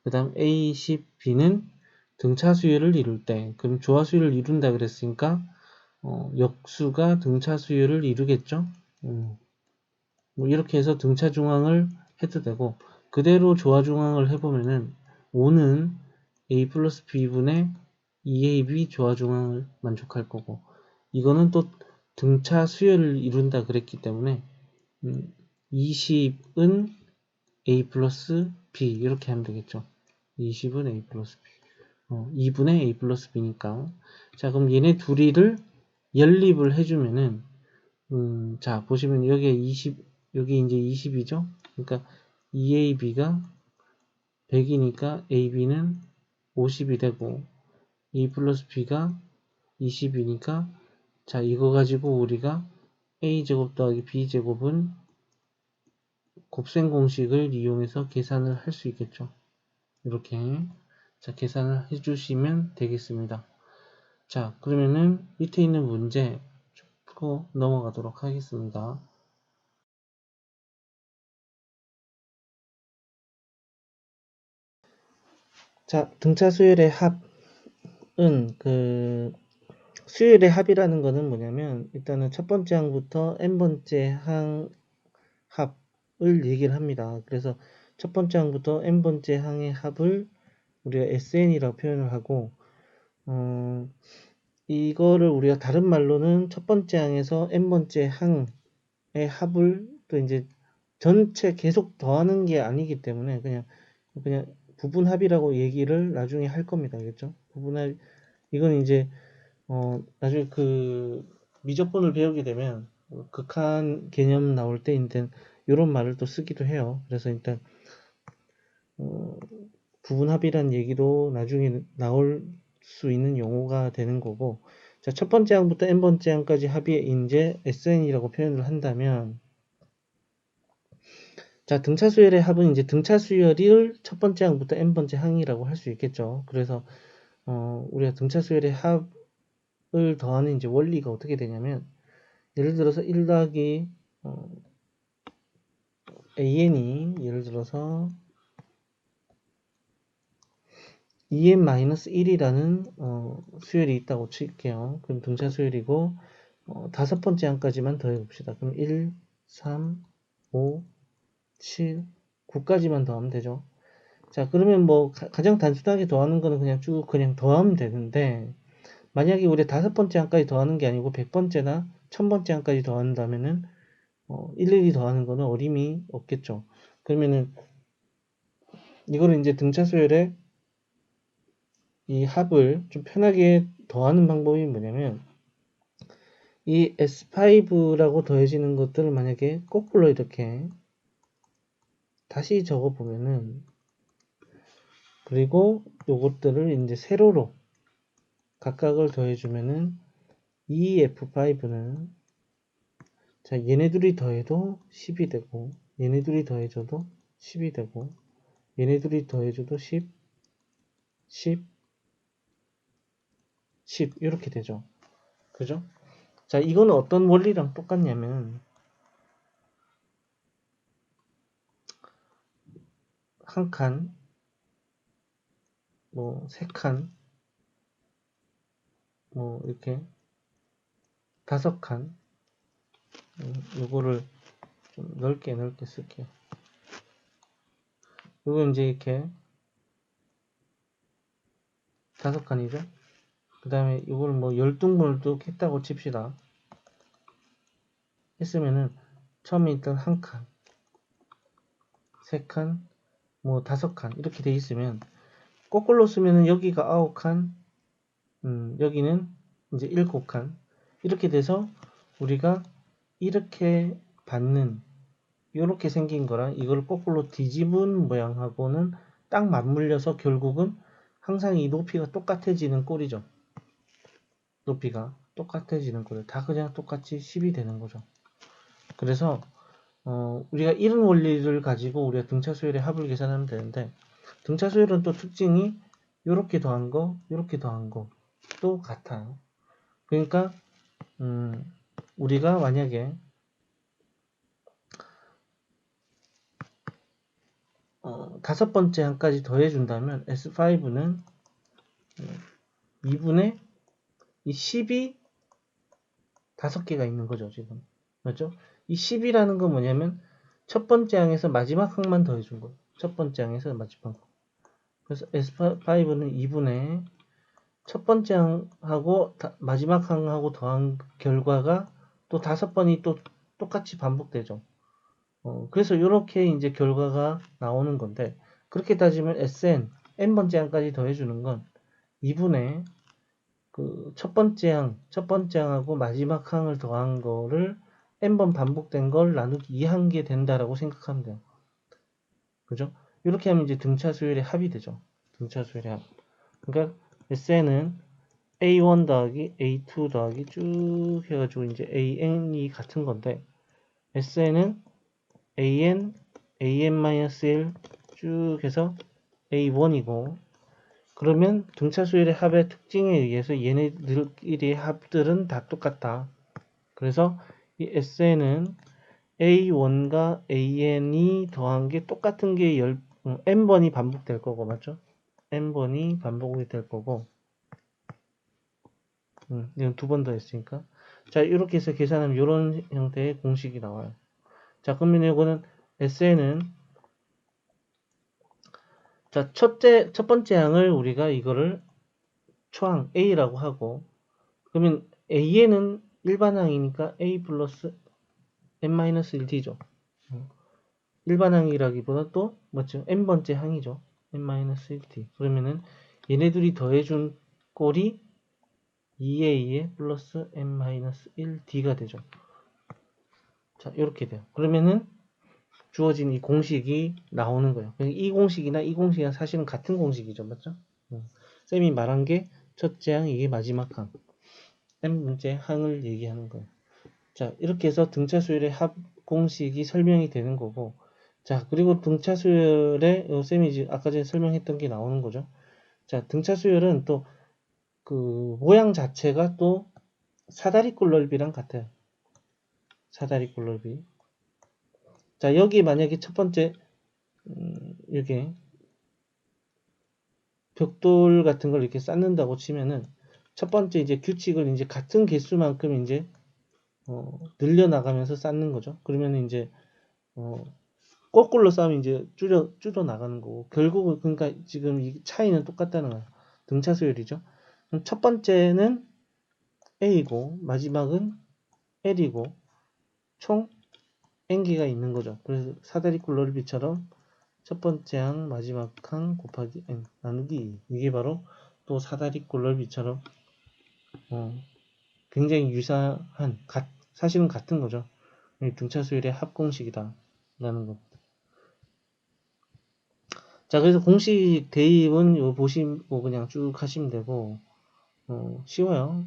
그 다음 A, 10, B는 등차수열을 이룰 때 그럼 조화수열을 이룬다 그랬으니까 역수가 등차수열을 이루겠죠. 뭐 이렇게 해서 등차중항을 해도 되고 그대로 조화중항을 해보면은 O는 A 플러스 B분의 2AB 조화중항을 만족할 거고 이거는 또 등차 수열을 이룬다 그랬기 때문에 20은 A 플러스 B 이렇게 하면 되겠죠. 20은 A 플러스 B 2분의 A 플러스 B니까 자 그럼 얘네 둘이를 연립을 해주면은 자 보시면 여기에 20 여기 이제 20이죠. 그러니까 2AB가 100이니까 AB는 50이 되고 A 플러스 B가 20이니까 자 이거 가지고 우리가 a제곱 더하기 b제곱은 곱셈 공식을 이용해서 계산을 할 수 있겠죠. 이렇게 자 계산을 해주시면 되겠습니다. 자 그러면은 밑에 있는 문제 하고 넘어가도록 하겠습니다. 자, 등차 수열의 합은 수열의 합이라는 거는 뭐냐면 일단은 첫 번째 항부터 n번째 항 합을 얘기를 합니다. 그래서 첫 번째 항부터 n번째 항의 합을 우리가 SN이라고 표현을 하고 이거를 우리가 다른 말로는 첫 번째 항에서 n번째 항의 합을 또 이제 전체 계속 더하는 게 아니기 때문에 그냥 부분합이라고 얘기를 나중에 할 겁니다. 알겠죠? 부분합 이건 이제 나중에 미적분을 배우게 되면 극한 개념 나올 때 일단 이런 말을 또 쓰기도 해요. 그래서 일단 부분합이란 얘기도 나중에 나올 수 있는 용어가 되는 거고, 자, 첫 번째 항부터 n번째 항까지 합이 이제 SN이라고 표현을 한다면, 자, 등차 수열의 합은 이제 등차 수열을 첫 번째 항부터 n번째 항이라고 할 수 있겠죠. 그래서 우리가 등차 수열의 합을 더하는 이제 원리가 어떻게 되냐면, 예를 들어서 1 더하기 an이 예를 들어서 2n-1이라는 수열이 있다고 칠게요. 그럼 등차 수열이고 다섯 번째 항까지만 더해 봅시다. 그럼 1, 3, 5, 7, 9까지만 더하면 되죠. 자, 그러면 뭐 가장 단순하게 더하는 거는 그냥 쭉 그냥 더하면 되는데, 만약에 우리 다섯 번째 항까지 더하는 게 아니고 100번째나 1000번째 항까지 더한다면은 일일이 더하는 거는 어림이 없겠죠. 그러면은 이거를 이제 등차 수열의 이 합을 좀 편하게 더하는 방법이 뭐냐면, 이 S5라고 더해지는 것들을 만약에 거꾸로 이렇게 다시 적어 보면은, 그리고 요것들을 이제 세로로 각각을 더해주면은 이 F5는 자, 얘네들이 더해도 10이 되고, 얘네들이 더해줘도 10이 되고, 얘네들이 더해줘도 10, 10, 10 이렇게 되죠. 그죠? 자, 이거는 어떤 원리랑 똑같냐면, 한 칸, 뭐 세 칸, 뭐 이렇게 다섯 칸, 요거를 좀 넓게 쓸게요. 요거 이제 이렇게 다섯 칸이죠. 그 다음에 이걸 뭐 10등분을 했다고 칩시다. 했으면은 처음에 있던 한 칸, 세 칸, 뭐 다섯 칸 이렇게 돼 있으면 거꾸로 쓰면은 여기가 9칸, 여기는 이제 7칸 이렇게 돼서 우리가 이렇게 받는 이렇게 생긴 거랑 이걸 거꾸로 뒤집은 모양하고는 딱 맞물려서 결국은 항상 이 높이가 똑같아지는 꼴이죠. 높이가 똑같아지는 꼴이에요. 다 그냥 똑같이 10이 되는 거죠. 그래서 우리가 이런 원리를 가지고 우리가 등차 수열의 합을 계산하면 되는데, 등차 수열은 또 특징이 이렇게 더한 거, 이렇게 더한 거또 같아요. 그러니까 우리가 만약에 다섯 번째 항까지 더해준다면 S5는 2분의 이 10이 다섯 개가 있는 거죠, 지금. 맞죠? 이 10이라는 건 뭐냐면 첫 번째 항에서 마지막 항만 더해준 거예요. 첫 번째 항에서 마지막 항. 그래서 S5는 2분의 첫 번째 항하고 마지막 항하고 더한 결과가 또 다섯 번이 또 똑같이 반복되죠. 그래서 이렇게 이제 결과가 나오는 건데, 그렇게 따지면 n번째 항까지 더해주는 건 2분의 첫 번째 항하고 마지막 항을 더한 거를 n번 반복된 걸 나누기 2한 게 된다라고 생각하면 돼요. 그죠? 이렇게 하면 이제 등차 수열의 합이 되죠. 등차 수열의 합. 그러니까 SN은 A1 더하기 A2 더하기 쭉 해가지고 이제 AN이 같은 건데, SN은 AN, AN-1 쭉 해서 A1이고, 그러면 등차 수열의 합의 특징에 의해서 얘네들끼리의 합들은 다 똑같다. 그래서 이 SN은 A1과 AN이 더한 게 똑같은 게 n번이 반복될 거고, 맞죠? n번이 반복이 될 거고, 이건 두 번 더 했으니까. 자, 이렇게 해서 계산하면 이런 형태의 공식이 나와요. 자, 그러면 이거는 SN은, 자, 첫 번째 항을 우리가 이거를 초항 A라고 하고, 그러면 AN은 일반항이니까 A 플러스 n-1t죠. 일반항이라기보다 또 뭐죠? n번째 항이죠. n-1t. 그러면은 얘네들이 더해준 꼴이 2a 플러스 n-1t가 되죠. 자, 이렇게 돼요. 그러면은 주어진 이 공식이 나오는 거예요. 이 공식이나 이 공식이랑 사실은 같은 공식이죠. 맞죠? 쌤이 말한 게 첫째 항, 이게 마지막 항. n번째 항을 얘기하는 거예요. 자, 이렇게 해서 등차 수열의 합 공식이 설명이 되는 거고, 자, 그리고 등차 수열의 쌤이 아까 전에 설명했던 게 나오는 거죠. 자, 등차 수열은 또 그 모양 자체가 또 사다리꼴 넓이랑 같아요. 사다리꼴 넓이. 자, 여기 만약에 첫 번째 이게 벽돌 같은 걸 이렇게 쌓는다고 치면은 첫 번째 이제 규칙을 이제 같은 개수만큼 이제 늘려나가면서 쌓는 거죠. 그러면 이제 거꾸로 쌓으면 이제 줄여 나가는 거고, 결국은 그러니까 지금 이 차이는 똑같다는 거예요. 등차 수열이죠. 그럼 첫 번째는 A이고 마지막은 L이고 총 N개가 있는 거죠. 그래서 사다리꼴 넓이처럼 첫 번째 항 마지막 항 곱하기 N 나누기 2. 이게 바로 또 사다리꼴 넓이처럼 굉장히 유사한 사실은 같은 거죠. 등차 수열의 합공식이다 라는 거. 자, 그래서 공식 대입은 요 보시고 그냥 쭉 하시면 되고, 쉬워요.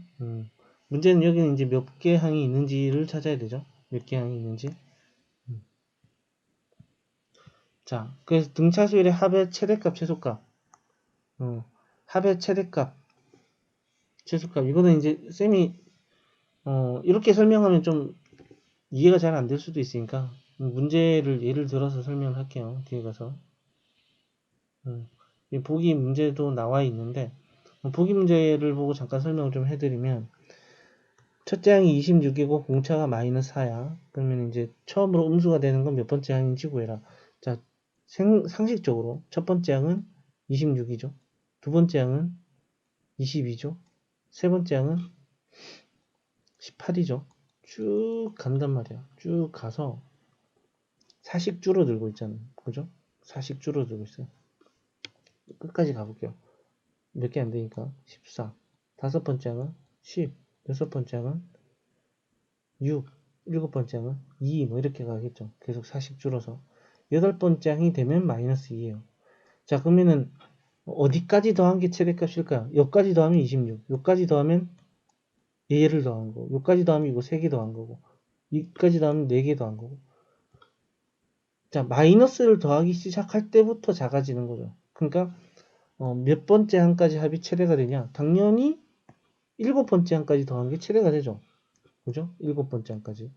문제는 여기는 이제 몇 개 항이 있는지를 찾아야 되죠. 몇 개 항이 있는지. 자, 그래서 등차수열의 합의 최대값, 최소값. 합의 최대값, 최소값. 이거는 이제 쌤이, 이렇게 설명하면 좀 이해가 잘 안 될 수도 있으니까, 문제를 예를 들어서 설명을 할게요. 뒤에 가서. 보기 문제도 나와 있는데, 보기 문제를 보고 잠깐 설명을 좀 해드리면, 첫째 항이 26이고 공차가 마이너스 4야. 그러면 이제 처음으로 음수가 되는 건 몇 번째 항인지 구해라. 자, 상식적으로 첫 번째 항은 26이죠. 두 번째 항은 22죠. 세 번째 항은 18이죠. 쭉 간단 말이야. 쭉 가서 사식 줄어들고 있잖아요. 그죠? 사식 줄어들고 있어요. 끝까지 가볼게요. 몇 개 안 되니까 14. 다섯 번째 항은 10. 여섯 번째 항은 6. 일곱 번째 항은 2. 뭐 이렇게 가겠죠. 계속 사식 줄어서. 여덟 번째 항이 되면 마이너스 2예요. 자, 그러면은 어디까지 더한 게 최대값일까요? 여기까지 더하면 26. 여기까지 더하면 얘를 더한 거고. 여기까지 더하면 이거 3개 더한 거고. 여기까지 더하면 4개 더한 거고. 자, 마이너스를 더하기 시작할 때부터 작아지는 거죠. 그러니까 몇 번째 항까지 합이 최대가 되냐? 당연히 일곱 번째 항까지 더한 게 최대가 되죠. 그죠? 일곱 번째 항까지.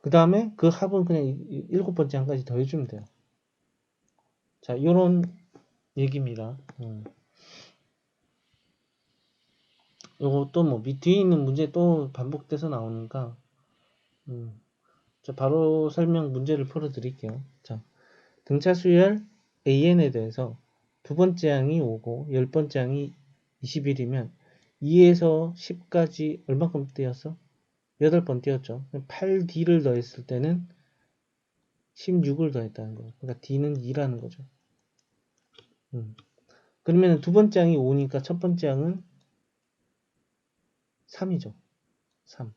그 다음에 그 합은 그냥 일곱 번째 항까지 더해주면 돼요. 자, 요런 얘기입니다. 요거 또 뭐, 뒤에 있는 문제 또 반복돼서 나오니까, 자, 바로 설명 문제를 풀어 드릴게요. 자, 등차 수열 AN에 대해서 두 번째 항이 5고, 열 번째 항이 21이면, 2에서 10까지 얼마큼 띄었어? 8번 띄었죠. 8D를 더했을 때는 16을 더했다는 거예요. 그러니까 D는 2라는 거죠. 그러면 두 번째 항이 5니까 첫 번째 항은 3이죠. 3.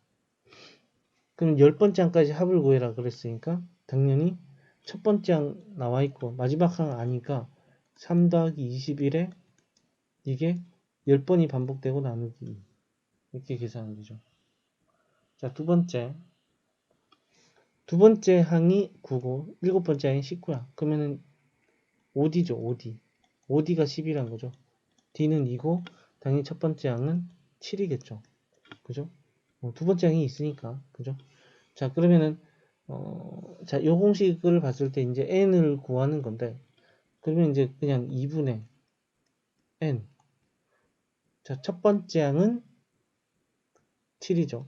그럼 열 번째 항까지 합을 구해라 그랬으니까 당연히 첫 번째 항 나와 있고 마지막 항 아니까 3 더하기 21에 이게 10번이 반복되고 나누기 이렇게 계산하면 되죠. 자, 두 번째 항이 9고 일곱 번째 항이 19야. 그러면은 5D죠. 5D. 5D가 10이란 거죠. D는 2고 당연히 첫 번째 항은 7이겠죠. 그죠? 두 번째 항이 있으니까. 그죠? 자, 그러면은, 자, 요 공식을 봤을 때 이제 n을 구하는 건데, 그러면 이제 그냥 2분의 n. 자, 첫 번째 항은 7이죠.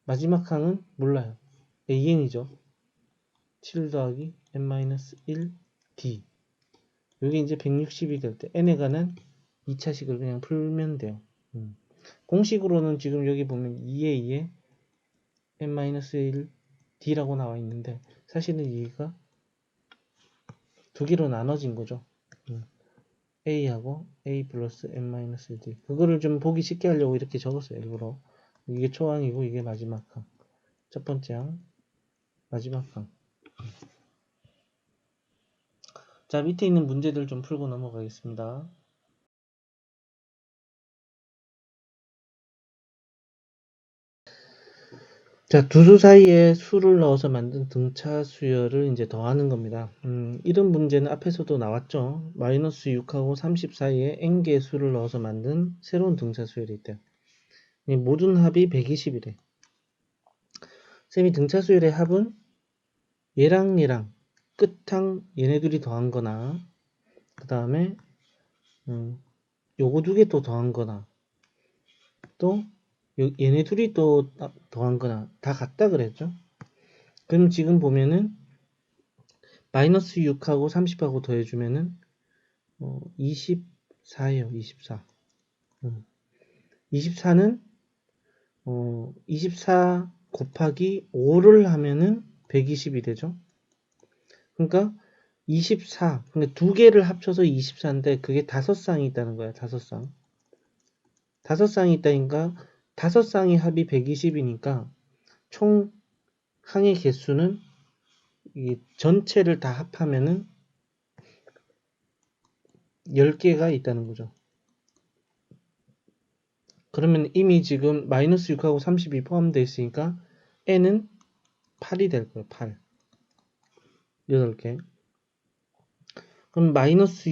마지막 항은 몰라요. an이죠. 7 더하기 n-1 d. 요게 이제 160이 될 때 n에 관한 2차식을 그냥 풀면 돼요. 공식으로는 지금 여기 보면 2에 2에 n-1 d라고 나와 있는데 사실은 얘가 두 개로 나눠진 거죠. a하고 a 플러스 n-1d. 그거를 좀 보기 쉽게 하려고 이렇게 적었어요. 일부러. 이게 초항이고 이게 마지막 항. 첫 번째 항, 마지막 항. 자, 밑에 있는 문제들 좀 풀고 넘어가겠습니다. 자, 두 수 사이에 수를 넣어서 만든 등차 수열을 이제 더하는 겁니다. 이런 문제는 앞에서도 나왔죠. 마이너스 6하고 30 사이에 n개의 수를 넣어서 만든 새로운 등차 수열이 있대요. 모든 합이 120이래. 쌤이 등차 수열의 합은 얘랑 얘랑 끝항 얘네 둘이 더한 거나 그 다음에 요거 두 개 또 더한 거나 또 얘네 둘이 또 더한 거나 다 같다 그랬죠. 그럼 지금 보면은 마이너스 6하고 30하고 더해주면은 24예요. 24. 24는 24 곱하기 5를 하면은 120이 되죠. 그러니까 24. 근데 두 개를 합쳐서 24인데 그게 5쌍이 있다는 거야. 5쌍. 5쌍이 있다니까 5쌍의 합이 120이니까 총 항의 개수는 이 전체를 다 합하면은 10개가 있다는 거죠. 그러면 이미 지금 마이너스 6하고 30이 포함되어 있으니까 n은 8이 될 거예요. 8. 8개. 그럼 마이너스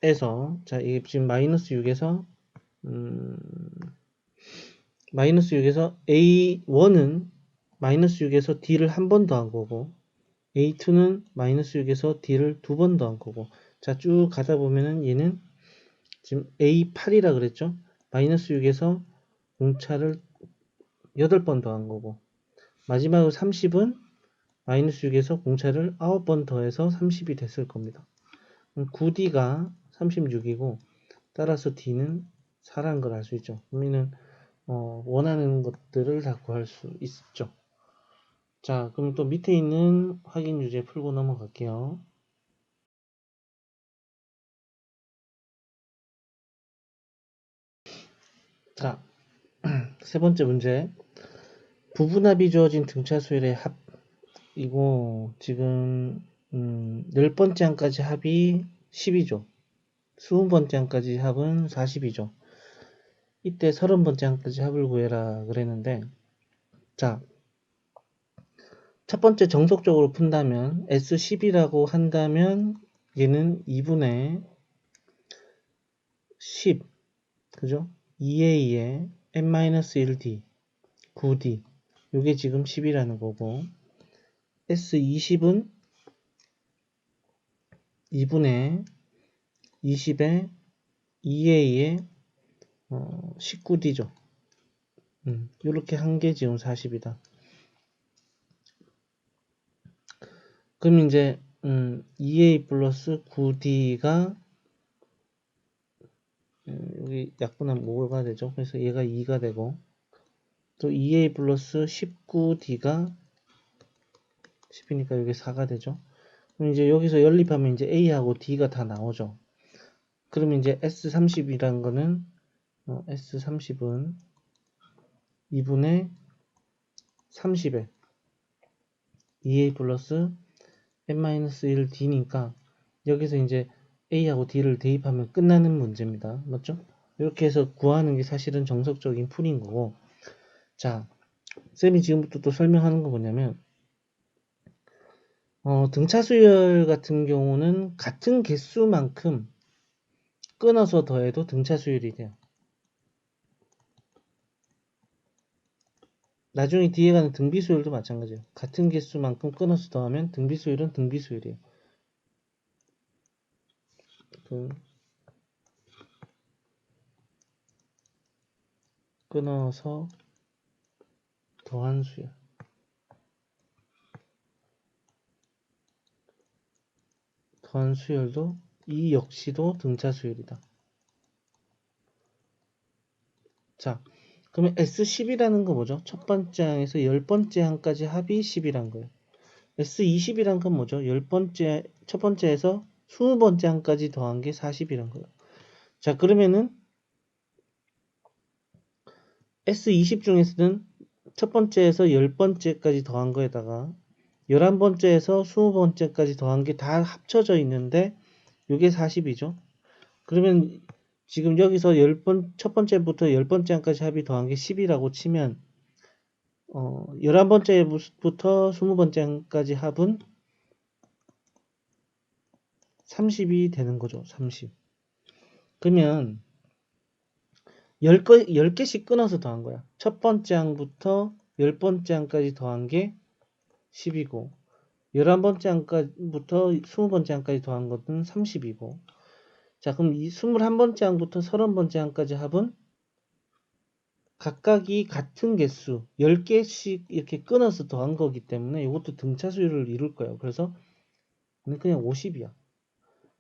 6에서 자, 이게 지금 마이너스 6에서 마이너스 6에서 A1은 마이너스 6에서 D를 한 번 더한 거고 A2는 마이너스 6에서 D를 두 번 더한 거고 자, 쭉 가다 보면은 얘는 지금 A8이라 그랬죠? 마이너스 6에서 공차를 8번 더한 거고 마지막으로 30은 마이너스 6에서 공차를 9번 더해서 30이 됐을 겁니다. 9D가 36이고 따라서 D는 4라는 걸 알 수 있죠. 우리는 원하는 것들을 다 구할 수 있죠. 자, 그럼 또 밑에 있는 확인 유제 풀고 넘어갈게요. 자, 세 번째 문제. 부분합이 주어진 등차 수열의 합이고 지금 10번째 항까지 합이 10이죠. 20번째 항까지 합은 40이죠. 이때 30번째 항까지 합을 구해라 그랬는데 자, 첫 번째 정석적으로 푼다면 S10이라고 한다면 얘는 2분의 10 그죠? 2a에 n-1d 9d 요게 지금 10이라는 거고 S20은 2분의 20에 2a에 19d죠. 이렇게 한 게 지금 40이다. 그럼 이제 2a 플러스 9d가 여기 약분하면 뭐가 되죠? 그래서 얘가 2가 되고 또 2a 플러스 19d가 10이니까 여기 4가 되죠. 그럼 이제 여기서 연립하면 이제 a하고 d가 다 나오죠. 그러면 이제 S30이라는 거는 S30은 2분의 30에 2a 플러스 n-1d니까 여기서 이제 a하고 d를 대입하면 끝나는 문제입니다. 맞죠? 이렇게 해서 구하는 게 사실은 정석적인 풀인 거고 자, 쌤이 지금부터 또 설명하는 거 뭐냐면 등차 수열 같은 경우는 같은 개수만큼 끊어서 더해도 등차 수열이 돼요. 나중에 뒤에 가는 등비수열도 마찬가지예요. 같은 개수만큼 끊어서 더하면 등비수열은 등비수열이에요. 끊어서 더한 수열. 더한 수열도 이 역시도 등차 수열이다. 자, 그러면 S10이라는 거 뭐죠? 첫 번째 항에서 10번째 항까지 합이 10이란 거예요. S20이란 건 뭐죠? 첫 번째에서 20번째 항까지 더한 게 40이란 거예요. 자, 그러면은 S20 중에서는 첫 번째에서 10번째까지 더한 거에다가 11번째에서 20번째까지 더한 게 다 합쳐져 있는데 이게 40이죠. 그러면 지금 여기서 첫 번째부터 10번째 항까지 합이 더한 게 10이라고 치면 11번째부터 20번째 항까지 합은 30이 되는 거죠. 30. 그러면 10개씩 끊어서 더한 거야. 첫 번째 항부터 10번째 항까지 더한 게 10이고 11번째 항부터 20번째 항까지 더한 것은 30이고 자, 그럼 이 21번째 항부터 30번째 항까지 합은 각각이 같은 개수 10개씩 이렇게 끊어서 더한 거기 때문에 이것도 등차 수열을 이룰 거예요. 그래서 그냥 50이야.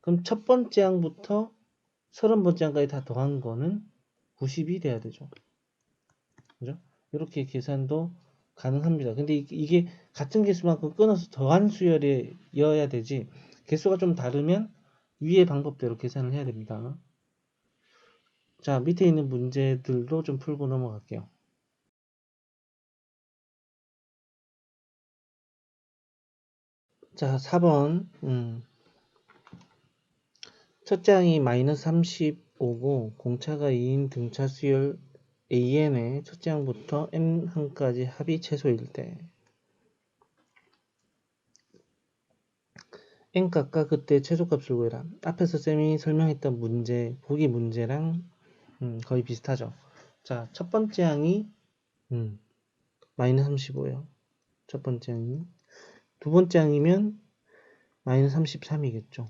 그럼 첫 번째 항부터 30번째 항까지 다 더한 거는 90이 돼야 되죠. 그죠? 이렇게 계산도 가능합니다. 근데 이게 같은 개수만큼 끊어서 더한 수열이어야 되지 개수가 좀 다르면 위의 방법대로 계산을 해야 됩니다. 자, 밑에 있는 문제들도 좀 풀고 넘어갈게요. 자, 4번 첫째 항이 마이너스 35고 공차가 2인 등차 수열 AN의 첫째 항부터 N항까지 합이 최소일 때 N값과 그때 최소값을 구해라. 앞에서 쌤이 설명했던 문제, 보기 문제랑 거의 비슷하죠. 자, 첫 번째 항이 마이너스 35예요. 첫 번째 항이. 두 번째 항이면 마이너스 33이겠죠.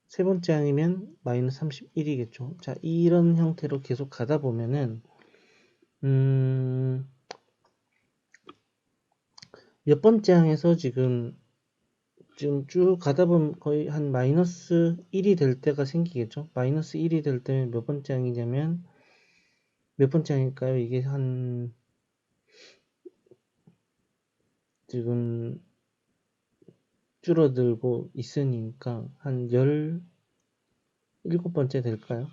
세 번째 항이면 마이너스 31이겠죠. 자, 이런 형태로 계속 가다 보면은 몇 번째 항에서 지금 쭉 가다 보면 거의 한 마이너스 1이 될 때가 생기겠죠. 마이너스 1이 될 때면 몇 번째 항이냐면 몇 번째 항일까요? 이게 한 지금 줄어들고 있으니까 한 17번째 될까요?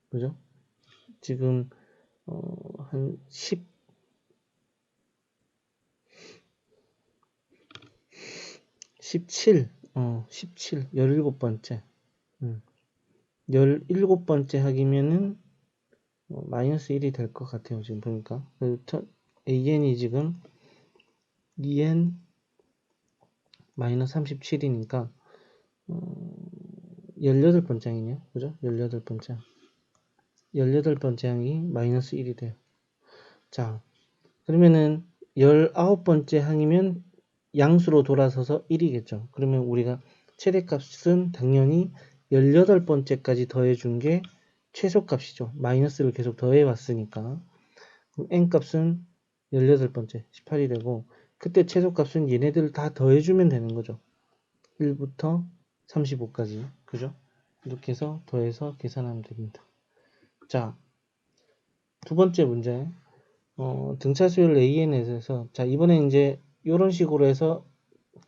그죠? 지금 한 17, 17번째 17번째 하기면은 마이너스 1이 될 것 같아요. 지금 보니까. AN이 지금 2N 마이너스 37이니까 18번째 항이네요. 그죠? 18번째. 18번째 항이 마이너스 1이 돼요. 자, 그러면은 19번째 항이면 양수로 돌아서서 1이겠죠. 그러면 우리가 최대값은 당연히 18번째까지 더해준 게 최소값이죠. 마이너스를 계속 더해왔으니까. 그럼 n값은 18번째, 18이 되고 그때 최소값은 얘네들을 다 더해주면 되는 거죠. 1부터 35까지. 그죠? 이렇게 해서 더해서 계산하면 됩니다. 자, 두 번째 문제. 등차 수열 AN에서 자, 이번에 이제 이런 식으로 해서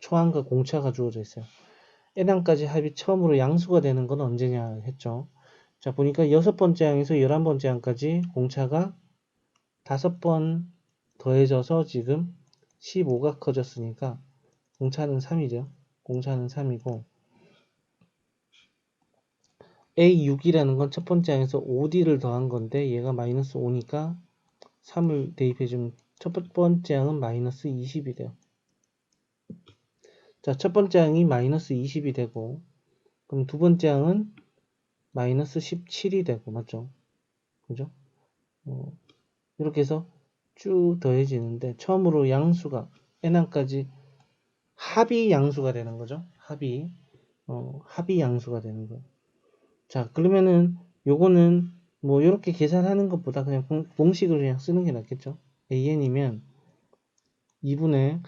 초항과 공차가 주어져 있어요. n항까지 합이 처음으로 양수가 되는 건 언제냐 했죠. 자, 보니까 6번째 항에서 11번째 항까지 공차가 5번 더해져서 지금 15가 커졌으니까 공차는 3이죠. 공차는 3이고 A6이라는 건 첫 번째 항에서 5D를 더한 건데 얘가 마이너스 5니까 3을 대입해주면 첫 번째 항은 마이너스 20이 돼요. 자, 첫 번째 항이 마이너스 20이 되고 그럼 두 번째 항은 마이너스 17이 되고 맞죠? 그죠? 이렇게 해서 쭉 더해지는데 처음으로 양수가 n항까지 합이 양수가 되는 거죠. 합이 양수가 되는 거예요. 자, 그러면은 요거는 뭐 이렇게 계산하는 것보다 그냥 공식을 그냥 쓰는 게 낫겠죠. an이면 2분의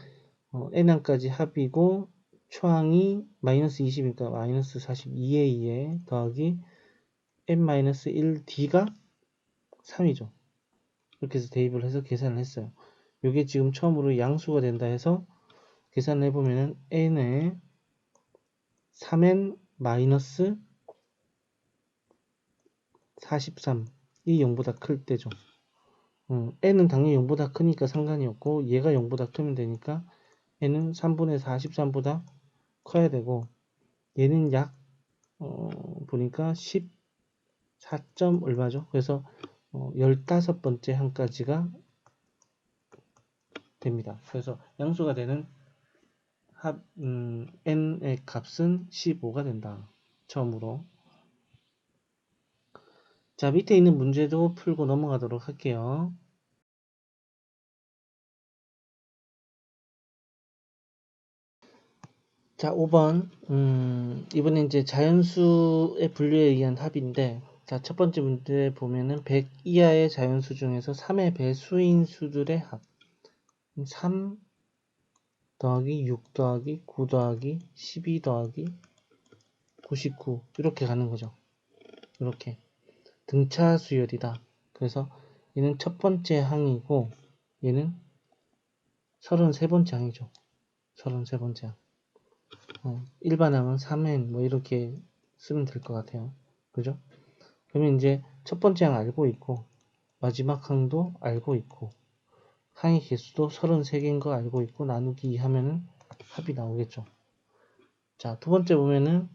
n항까지 합이고 초항이 마이너스 20이니까 마이너스 42에 2에 더하기 n-1d가 3이죠. 이렇게 해서 대입을 해서 계산을 했어요. 이게 지금 처음으로 양수가 된다 해서 계산을 해보면 n에 3n 마이너스 43이 0보다 클 때죠. n은 당연히 0보다 크니까 상관이 없고 얘가 0보다 크면 되니까 n은 3분의 43보다 커야 되고 얘는 약 보니까 14점 얼마죠? 그래서 15번째 항까지가 됩니다. 그래서 양수가 되는 n의 값은 15가 된다. 처음으로. 자, 밑에 있는 문제도 풀고 넘어가도록 할게요. 자, 5번. 이번엔 이제 자연수의 분류에 의한 합인데, 자, 첫 번째 문제 보면은 100 이하의 자연수 중에서 3의 배수인 수들의 합. 3 더하기 6 더하기 9 더하기 12 더하기 99. 이렇게 가는 거죠. 이렇게. 등차 수열이다. 그래서 얘는 첫 번째 항이고, 얘는 33번째 항이죠. 33번째 항. 일반항은 3n 뭐 이렇게 쓰면 될 것 같아요. 그죠? 그러면 이제 첫 번째 항 알고 있고 마지막 항도 알고 있고 항의 개수도 33개인 거 알고 있고 나누기 2 하면은 합이 나오겠죠. 자, 두 번째 보면은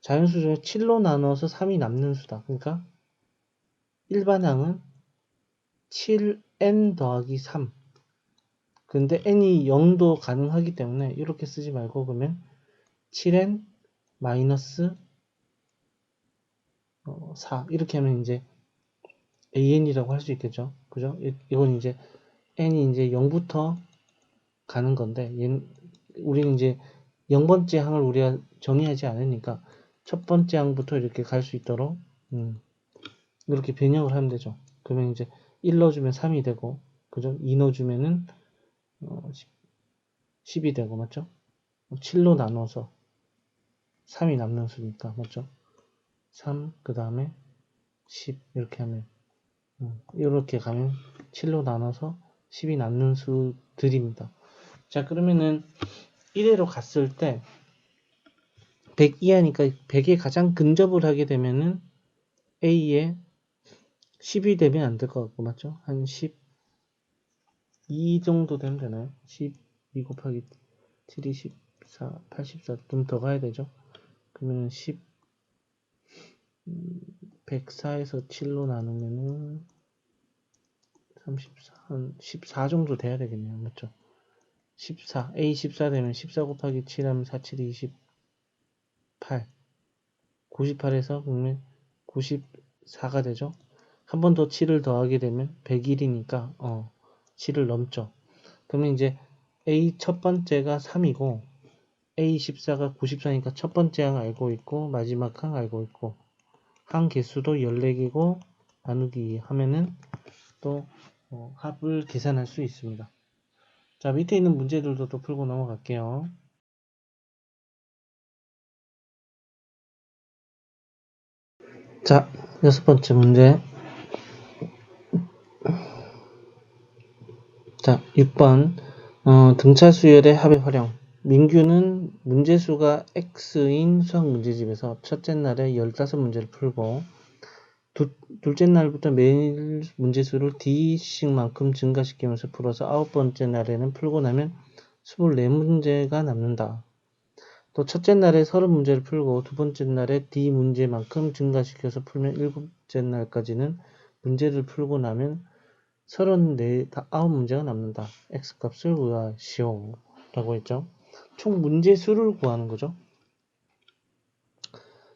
자연수 중에 7로 나눠서 3이 남는 수다. 그러니까 일반항은 7n 더하기 3. 근데 n이 0도 가능하기 때문에 이렇게 쓰지 말고 그러면 7n 마이너스 4 이렇게 하면 이제 an이라고 할 수 있겠죠. 그죠? 이건 이제 n이 이제 0부터 가는 건데 우리는 이제 0번째 항을 우리가 정의하지 않으니까 첫 번째 항부터 이렇게 갈 수 있도록 이렇게 변형을 하면 되죠. 그러면 이제 1 넣어주면 3이 되고 그죠? 2 넣어주면은 10이 되고 맞죠? 7로 나눠서 3이 남는 수니까 맞죠? 3 그 다음에 10 이렇게 하면 이렇게 가면 7로 나눠서 10이 남는 수들입니다. 자, 그러면은 1회로 갔을 때 100 이하니까 100에 가장 근접을 하게 되면은 A에 10이 되면 안 될 것 같고 맞죠? 한 12 정도 되면 되나요? 12 곱하기 7이 14, 84 좀 더 가야 되죠? 그러면 104에서 7로 나누면은 34, 한 14 정도 돼야 되겠네요. 맞죠? 14, A 14 되면 14 곱하기 7 하면 4, 7, 28. 98에서 그러면 94가 되죠? 한 번 더 7을 더하게 되면 101이니까 7을 넘죠. 그러면 이제 A 첫 번째가 3이고 A 14가 94니까 첫 번째 항 알고 있고 마지막 항 알고 있고 항 개수도 14개고 나누기 2 하면은 또 합을 계산할 수 있습니다. 자, 밑에 있는 문제들도 또 풀고 넘어갈게요. 자, 6번째 문제. 자, 6번 등차 수열의 합의 활용. 민규는 문제수가 X인 수학 문제집에서 첫째 날에 15문제를 풀고 둘째 날부터 매일 문제수를 D씩만큼 증가시키면서 풀어서 9번째 날에는 풀고 나면 24문제가 남는다. 또 첫째 날에 30문제를 풀고 두 번째 날에 D 문제만큼 증가시켜서 풀면 일곱째 날까지는 문제를 풀고 나면 39문제가 남는다. X값을 구하시오. 라고 했죠. 총 문제수를 구하는 거죠.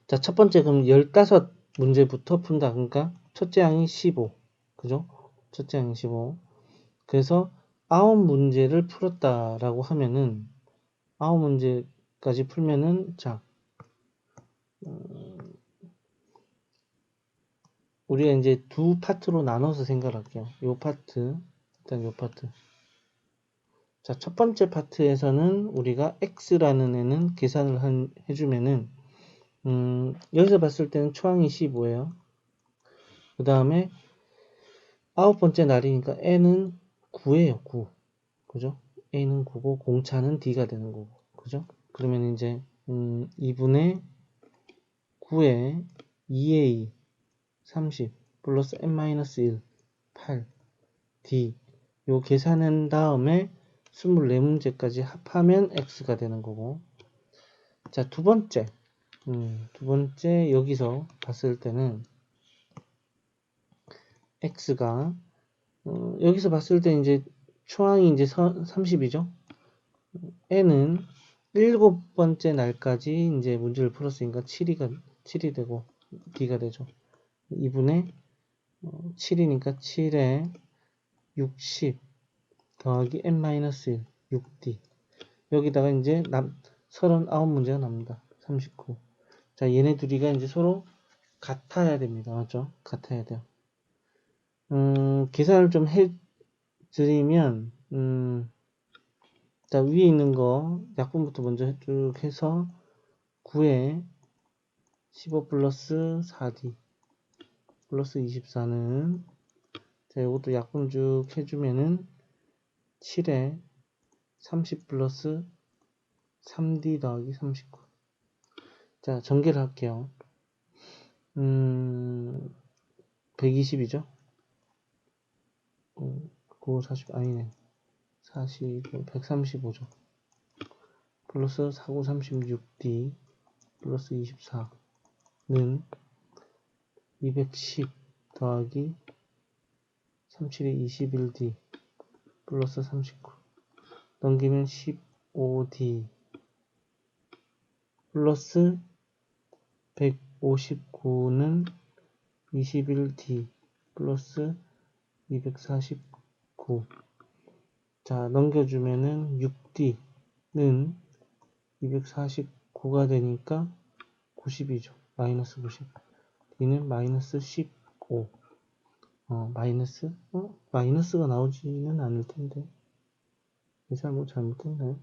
자, 첫 번째 그럼 15문제부터 푼다. 그러니까 첫째 항이 15. 그죠? 첫째 항이 15. 그래서 9문제를 풀었다라고 하면은 9문제까지 풀면은 자 우리가 이제 두 파트로 나눠서 생각할게요. 요 파트 일단 요 파트. 자, 첫 번째 파트에서는 우리가 x라는 애는 계산을 해주면은 여기서 봤을 때는 초항이 15예요. 그 다음에 9번째 날이니까 n은 9예요. 9. 그죠? a는 9고 공차는 d가 되는 거고. 그죠? 그러면 이제 2분의 9에 2a 30 플러스 n-1 8 d 요 계산한 다음에 24문제까지 합하면 x가 되는 거고. 자, 두 번째 여기서 봤을 때는 x가 여기서 봤을 때 이제 초항이 이제 30이죠. n은 7번째 날까지 이제 문제를 풀었으니까 7이 되고 d가 되죠. 2분의 7이니까 7에 60 더하기 n-1 6d 여기다가 이제 39문제가 납니다. 39. 자, 얘네 둘이가 이제 서로 같아야 됩니다. 맞죠? 같아야 돼요. 계산을 좀 해드리면, 자, 위에 있는 거, 약분부터 먼저 쭉 해서, 9에 15 플러스 4d 플러스 24는, 자, 이것도 약분 쭉 해주면은, 7에 30 플러스 3d 더하기 39. 자, 전개를 할게요. 120이죠? 9, 40, 아니네. 40, 135죠. 플러스 49, 36D 플러스 24는 210 더하기 37이 21D 플러스 39 넘기면 15D 플러스 159는 21D 플러스 249. 자, 넘겨주면은 6D는 249가 되니까 90이죠. 마이너스 90. D는 마이너스 15. 마이너스가 나오지는 않을 텐데. 잘못했나요?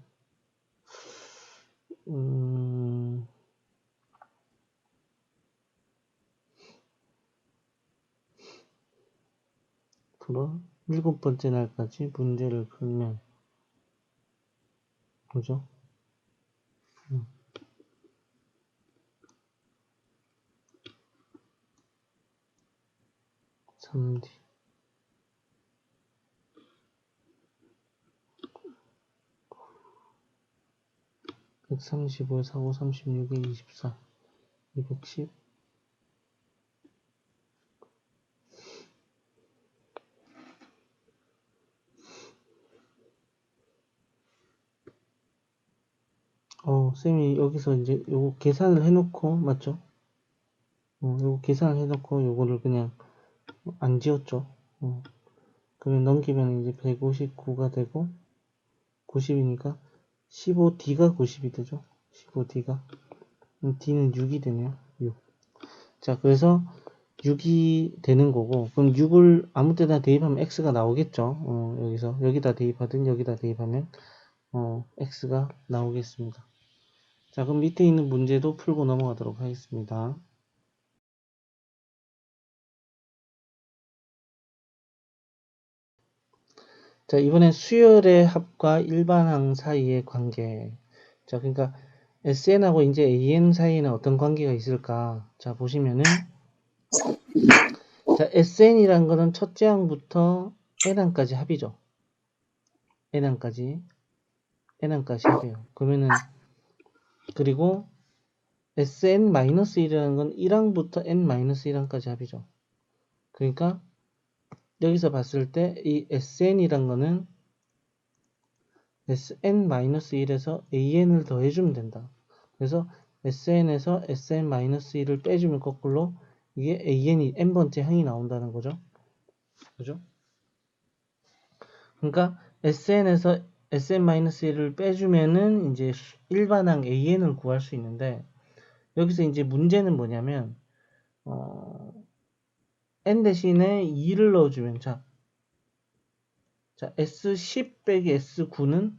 그럼 7번째 날까지 문제를 풀면 그죠? 3D 135에 4, 5, 36에 24 210 쌤이 여기서 이제 요거 계산을 해놓고 맞죠? 요거 계산을 해놓고 요거를 그냥 안 지웠죠. 그러면 넘기면 이제 159가 되고 90이니까 15D가 90이 되죠. 15D가 D는 6이 되네요. 6. 자, 그래서 6이 되는 거고 그럼 6을 아무 때나 대입하면 X가 나오겠죠. 여기서 여기다 대입하든 여기다 대입하면 X가 나오겠습니다. 자, 그럼 밑에 있는 문제도 풀고 넘어가도록 하겠습니다. 자, 이번엔 수열의 합과 일반항 사이의 관계. 자, 그러니까 SN하고 이제 AN 사이에는 어떤 관계가 있을까? 자, 보시면은 자, SN이란 거는 첫째 항부터 N항까지 합이죠. N항까지 합이에요. 그러면은 그리고 SN-1이라는 건 1항부터 N-1항까지 합이죠. 그러니까 여기서 봤을 때 이 SN이란 거는 SN-1에서 AN을 더해주면 된다. 그래서 SN에서 SN-1을 빼주면 거꾸로 이게 AN이 N번째 항이 나온다는 거죠. 그죠? 그러니까 SN에서 SN-1을 빼주면은 이제 일반항 AN을 구할 수 있는데, 여기서 이제 문제는 뭐냐면, N 대신에 2를 넣어주면, 자, S10 빼기 S9는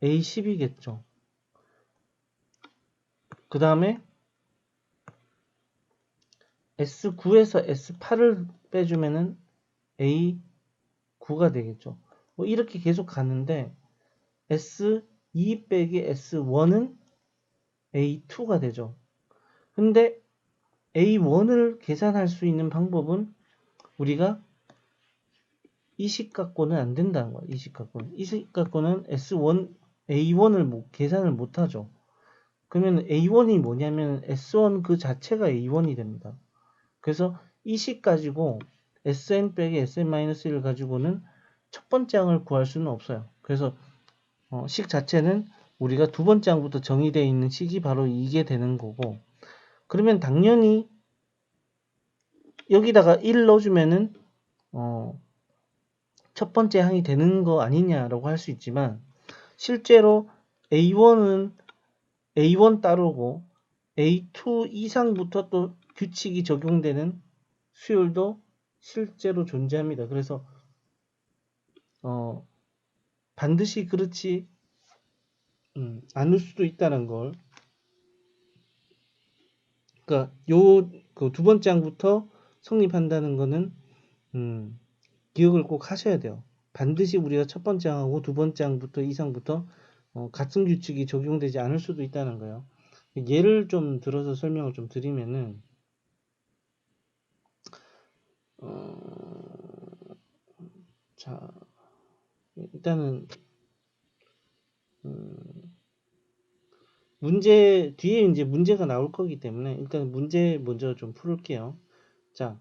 A10이겠죠. 그 다음에 S9에서 S8을 빼주면은 A9가 되겠죠. 뭐 이렇게 계속 가는데 S2 빼기 S1은 A2가 되죠. 근데 A1을 계산할 수 있는 방법은 우리가 이식 갖고는 안 된다는 거야. 이식 갖고는. 이식 갖고는 S1, A1을 계산을 못 하죠. 그러면 A1이 뭐냐면 S1 그 자체가 A1이 됩니다. 그래서 이식 가지고 Sn 빼기 Sn-1을 가지고는 첫 번째 항을 구할 수는 없어요. 그래서 식 자체는 우리가 두 번째 항부터 정의되어 있는 식이 바로 이게 되는 거고, 그러면 당연히 여기다가 1 넣어주면은 첫 번째 항이 되는 거 아니냐라고 할 수 있지만, 실제로 A1은 A1 따르고 A2 이상부터 또 규칙이 적용되는 수열도 실제로 존재합니다. 그래서 반드시 그렇지 않을 수도 있다는 걸, 그러니까 그 두 번째 항부터 성립한다는 거는 기억을 꼭 하셔야 돼요. 반드시 우리가 첫 번째 항하고 두 번째 항부터 이상부터 같은 규칙이 적용되지 않을 수도 있다는 거예요. 예를 좀 들어서 설명을 좀 드리면은, 자, 일단은 문제 뒤에 이제 문제가 나올 거기 때문에 일단 문제 먼저 좀 풀을게요. 자,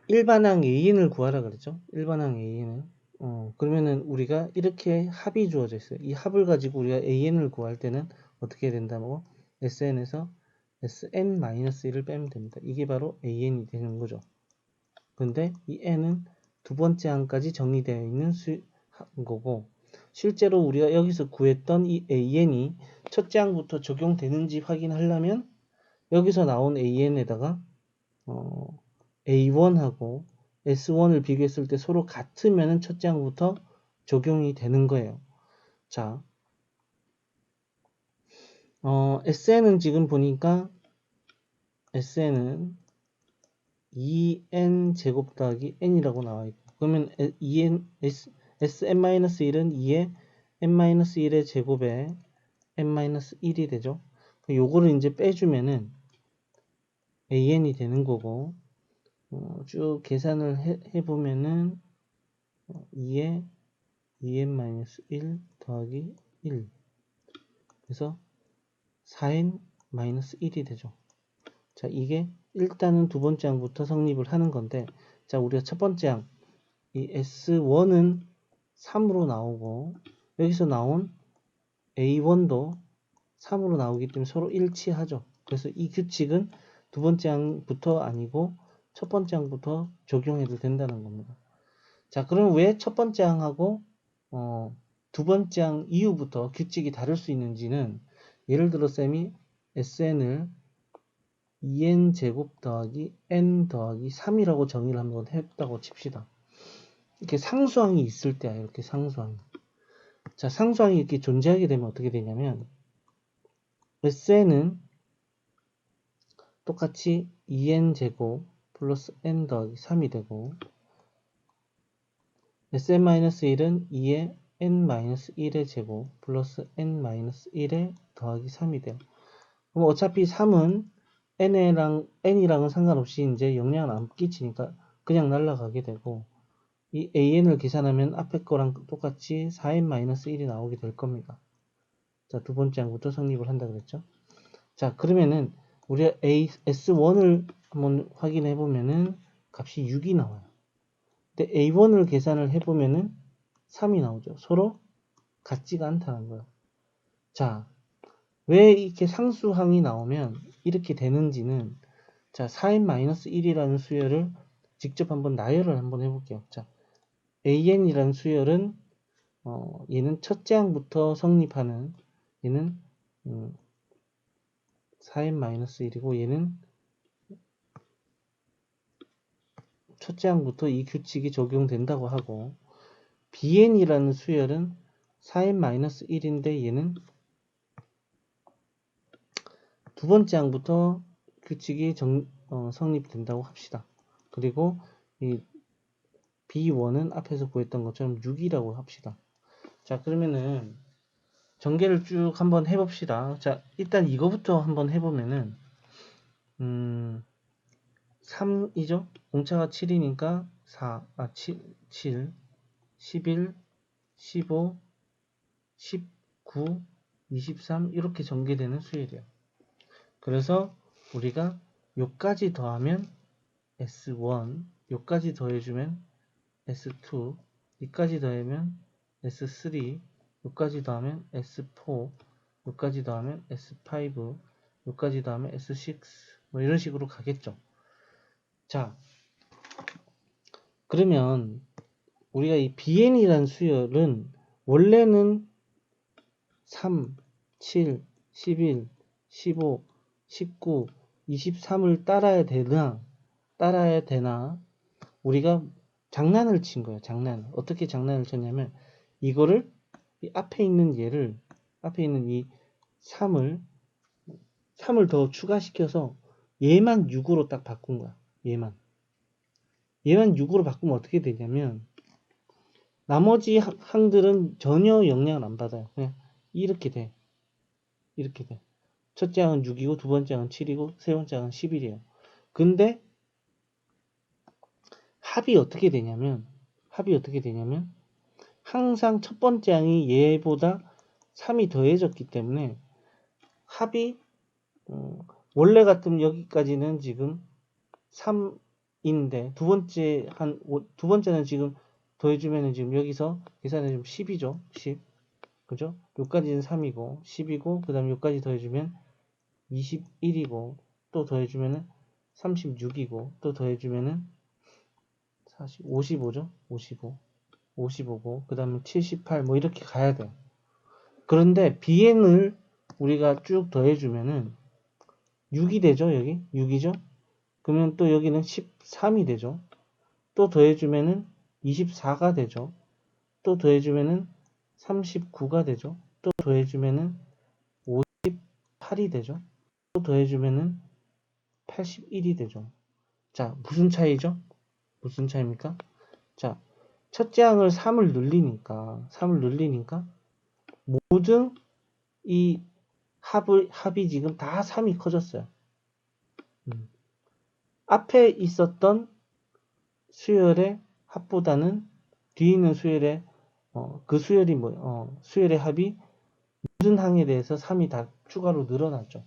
일반항 AN을 구하라 그랬죠? 일반항 AN을. 그러면은 우리가 이렇게 합이 주어져 있어요. 이 합을 가지고 우리가 AN을 구할 때는 어떻게 해야 된다고? SN에서 SN-1을 빼면 됩니다. 이게 바로 AN이 되는 거죠. 근데 이 N은 두 번째 항까지 정리되어 있는 거고, 실제로 우리가 여기서 구했던 이 AN이 첫째 항부터 적용되는지 확인하려면 여기서 나온 AN에다가 A1하고 S1을 비교했을 때 서로 같으면 첫째 항부터 적용이 되는 거예요. 자, SN은 지금 보니까 SN은 2n 제곱 더하기 n이라고 나와 있고, 그러면 2n sn-1은 2의 n-1의 제곱에 n-1이 되죠. 요거를 이제 빼주면은 an이 되는 거고, 쭉 계산을 해보면은 2의 2n-1 더하기 1, 그래서 4n-1이 되죠. 자, 이게 일단은 두 번째 항부터 성립을 하는 건데, 자, 우리가 첫 번째 항, 이 S1은 3으로 나오고, 여기서 나온 A1도 3으로 나오기 때문에 서로 일치하죠. 그래서 이 규칙은 두 번째 항부터 아니고 첫 번째 항부터 적용해도 된다는 겁니다. 자, 그럼 왜 첫 번째 항하고 두 번째 항 이후부터 규칙이 다를 수 있는지는, 예를 들어 쌤이 SN을 2n 제곱 더하기 n 더하기 3이라고 정의를 한번 했다고 칩시다. 이렇게 상수항이 있을 때야. 이렇게 상수항. 자, 상수항이 이렇게 존재하게 되면 어떻게 되냐면, SN은 똑같이 2n 제곱 플러스 n 더하기 3이 되고, Sn-1은 2의 n-1의 제곱 플러스 n-1의 더하기 3이 돼요. 그럼 어차피 3은 n이랑은 상관없이 이제 영향을 안 끼치니까 그냥 날아가게 되고, 이 an을 계산하면 앞에 거랑 똑같이 4n-1이 나오게 될 겁니다. 자, 두 번째 항부터 성립을 한다 그랬죠. 자, 그러면은 우리가 S1을 한번 확인해 보면은 값이 6이 나와요. 근데 A1을 계산을 해 보면은 3이 나오죠. 서로 같지가 않다는 거예요. 자, 왜 이렇게 상수항이 나오면 이렇게 되는지는, 자, 4n-1이라는 수열을 직접 한번 나열을 한번 해볼게요. 자, an이라는 수열은 얘는 첫째 항부터 성립하는, 얘는 4n-1이고 얘는 첫째 항부터 이 규칙이 적용된다고 하고, bn이라는 수열은 4n-1인데 얘는 두 번째 항부터 규칙이 성립된다고 합시다. 그리고 이 b1은 앞에서 구했던 것처럼 6이라고 합시다. 자, 그러면은 전개를 쭉 한번 해봅시다. 자, 일단 이거부터 한번 해보면은 3이죠? 공차가 7이니까 7, 11, 15, 19, 23 이렇게 전개되는 수열이에요. 그래서 우리가 요까지 더하면 S1, 요까지 더해주면 S2, 이까지 더하면 S3, 요까지 더하면 S4, 요까지 더하면 S5, 요까지 더하면 S6, 뭐 이런 식으로 가겠죠. 자, 그러면 우리가 이 bn이라는 수열은 원래는 3, 7, 11, 15, 19, 23을 따라야 되나? 우리가 장난을 친 거예요. 어떻게 장난을 쳤냐면, 이거를, 이 앞에 있는 얘를, 앞에 있는 이 3을 더 추가시켜서 얘만 6으로 딱 바꾼 거야. 얘만 6으로 바꾸면 어떻게 되냐면, 나머지 항들은 전혀 영향을 안 받아요. 그냥 이렇게 돼. 첫째 항은 6이고, 두 번째 항은 7이고, 세 번째 항은 11이에요. 근데 합이 어떻게 되냐면, 항상 첫 번째 항이 얘보다 3이 더해졌기 때문에 합이 원래 같으면 여기까지는 지금 3인데 두 번째는 지금 더해주면은 지금 여기서 계산해주면 10이죠. 10. 그죠? 여기까지는 3이고 10이고 그 다음에 여기까지 더해주면 21이고 또 더해주면은 36이고 또 더해주면은 55죠. 55고 그 다음에 78 뭐 이렇게 가야 돼요. 그런데 bn을 우리가 쭉 더해주면은 6이 되죠. 여기 6이죠. 그러면 또 여기는 13이 되죠. 또 더해주면은 24가 되죠. 또 더해주면은 39가 되죠. 또 더해주면은 58이 되죠. 또 더해주면은 81이 되죠. 자, 무슨 차이죠? 무슨 차이입니까? 자, 첫째 항을 3을 늘리니까 모든 이 합이 지금 다 3이 커졌어요. 앞에 있었던 수열의 합보다는 뒤에 있는 수열의 그 수열의 합이 모든 항에 대해서 3이 다 추가로 늘어났죠.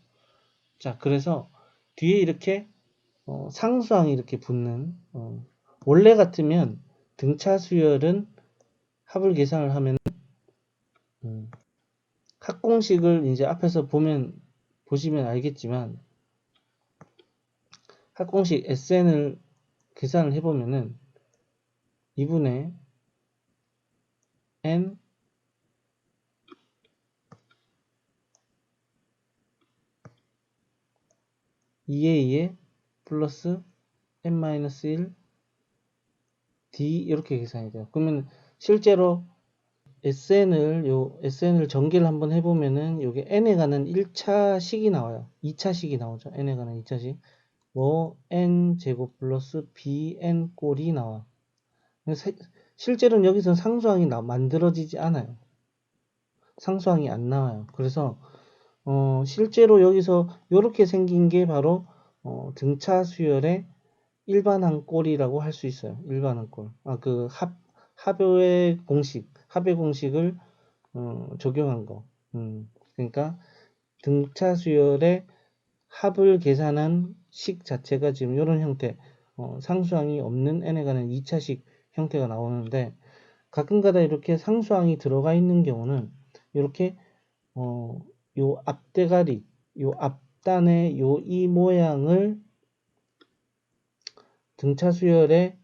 자, 그래서 뒤에 이렇게 상수항이 이렇게 붙는 원래 같으면 등차 수열은 합을 계산을 하면 합공식을 이제 앞에서 보시면 알겠지만 합공식 SN을 계산을 해보면은 2분의 N 2의 2에 플러스 N-1 D 이렇게 계산이 돼요. 그러면 실제로 SN을 전개를 한번 해보면은 요게 N에 가는 1차식이 나와요. 2차식이 나오죠. N에 가는 2차식. 뭐 N 제곱 플러스 BN 꼴이 나와. 실제로는 여기서 상수항이 만들어지지 않아요. 상수항이 안 나와요. 그래서 실제로 여기서 이렇게 생긴 게 바로 등차 수열의 일반항 꼴이라고 할 수 있어요. 일반항 꼴. 그 합의 공식을 적용한 거. 그러니까 등차 수열의 합을 계산한 식 자체가 지금 이런 형태, 상수항이 없는 n에 가는 2차식 형태가 나오는데, 가끔가다 이렇게 상수항이 들어가 있는 경우는 이렇게 요 앞대가리, 요 앞단의 요 이 모양을 등차 수열의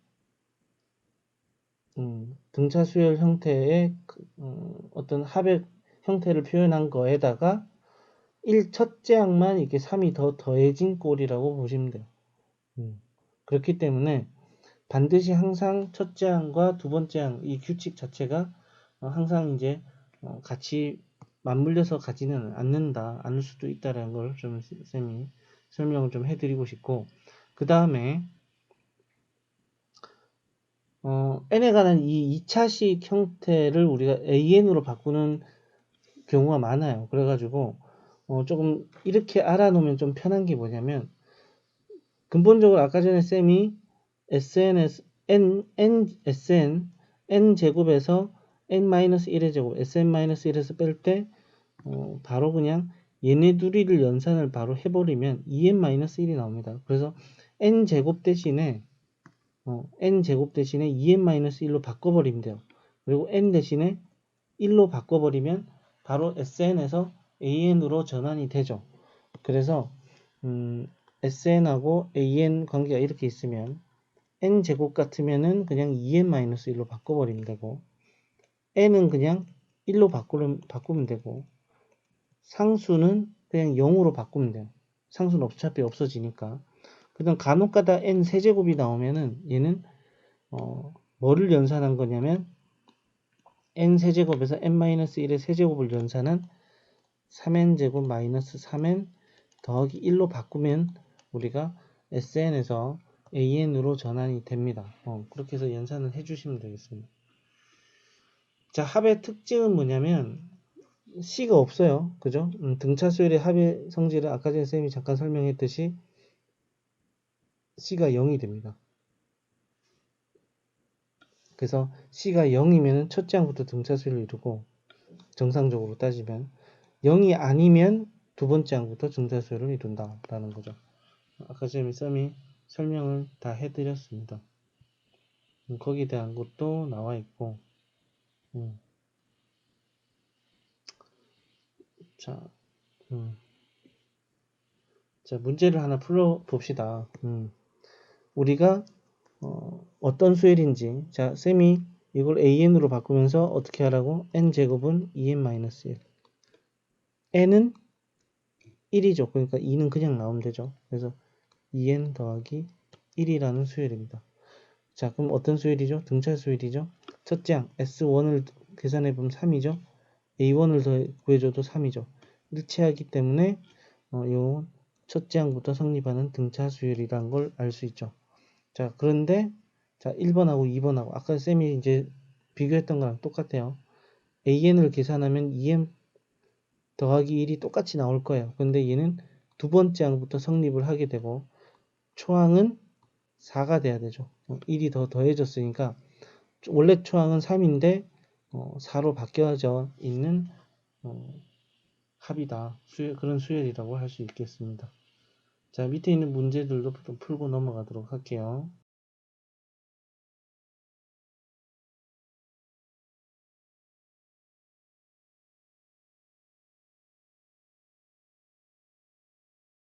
등차 수열 형태의 어떤 합의 형태를 표현한 거에다가 첫째 항만 이렇게 3이 더 더해진 꼴이라고 보시면 돼요. 그렇기 때문에 반드시 항상 첫째 항과 두 번째 항, 이 규칙 자체가 항상 이제 같이 맞물려서 가지는 않을 수도 있다는 걸 좀 쌤이 설명을 좀 해드리고 싶고, 그 다음에 n에 관한 이 2차식 형태를 우리가 an으로 바꾸는 경우가 많아요. 그래가지고 조금 이렇게 알아놓으면 좀 편한 게 뭐냐면, 근본적으로 아까 전에 쌤이 n 제곱에서 n-1의 제곱, sn-1에서 뺄 때 바로 그냥 얘네 둘이를 연산을 바로 해버리면 2n-1이 나옵니다. 그래서 n제곱 대신에 2n-1로 바꿔버리면 돼요. 그리고 n 대신에 1로 바꿔버리면 바로 sn에서 an으로 전환이 되죠. 그래서 sn하고 an 관계가 이렇게 있으면 n제곱 같으면은 그냥 2n-1로 바꿔버리면 되고, n은 그냥 1로 바꾸면 되고, 상수는 그냥 0으로 바꾸면 돼요. 상수는 어차피 없어지니까. 그다음 간혹가다 n 세제곱이 나오면은 얘는 뭐를 연산한 거냐면 n 세제곱에서 n-1의 세제곱을 연산한 3n제곱 마이너스 3n 더하기 1로 바꾸면 우리가 sn에서 an으로 전환이 됩니다. 그렇게 해서 연산을 해주시면 되겠습니다. 자, 합의 특징은 뭐냐면 C가 없어요. 그죠? 등차 수열의 합의 성질은 아까 전에 쌤이 잠깐 설명했듯이 C가 0이 됩니다. 그래서 C가 0이면 첫째 항부터 등차 수열을 이루고, 정상적으로 따지면 0이 아니면 두 번째 항부터 등차 수열을 이룬다라는 거죠. 아까 쌤이 설명을 다 해드렸습니다. 거기에 대한 것도 나와 있고, 자, 자, 문제를 하나 풀어 봅시다. 우리가 어떤 수열인지, 자, 쌤이 이걸 an으로 바꾸면서 어떻게 하라고? n제곱은 2n-1. n은 1이죠. 그러니까 2는 그냥 나오면 되죠. 그래서 2n 더하기 1이라는 수열입니다. 자, 그럼 어떤 수열이죠? 등차 수열이죠. 첫째 항 S1을 계산해보면 3이죠. A1을 더 구해줘도 3이죠. 일치하기 때문에 요 첫째 항부터 성립하는 등차 수열이라는 걸 알 수 있죠. 자, 그런데 자, 1번하고 2번하고 아까 쌤이 이제 비교했던 거랑 똑같아요. an을 계산하면 2n 더하기 1이 똑같이 나올 거예요. 근데 얘는 두 번째 항부터 성립을 하게 되고 초항은 4가 돼야 되죠. 1이 더 더해졌으니까 원래 초항은 3인데 4로 바뀌어져 있는 합이다. 그런 수열이라고 할 수 있겠습니다. 자, 밑에 있는 문제들도 좀 풀고 넘어가도록 할게요.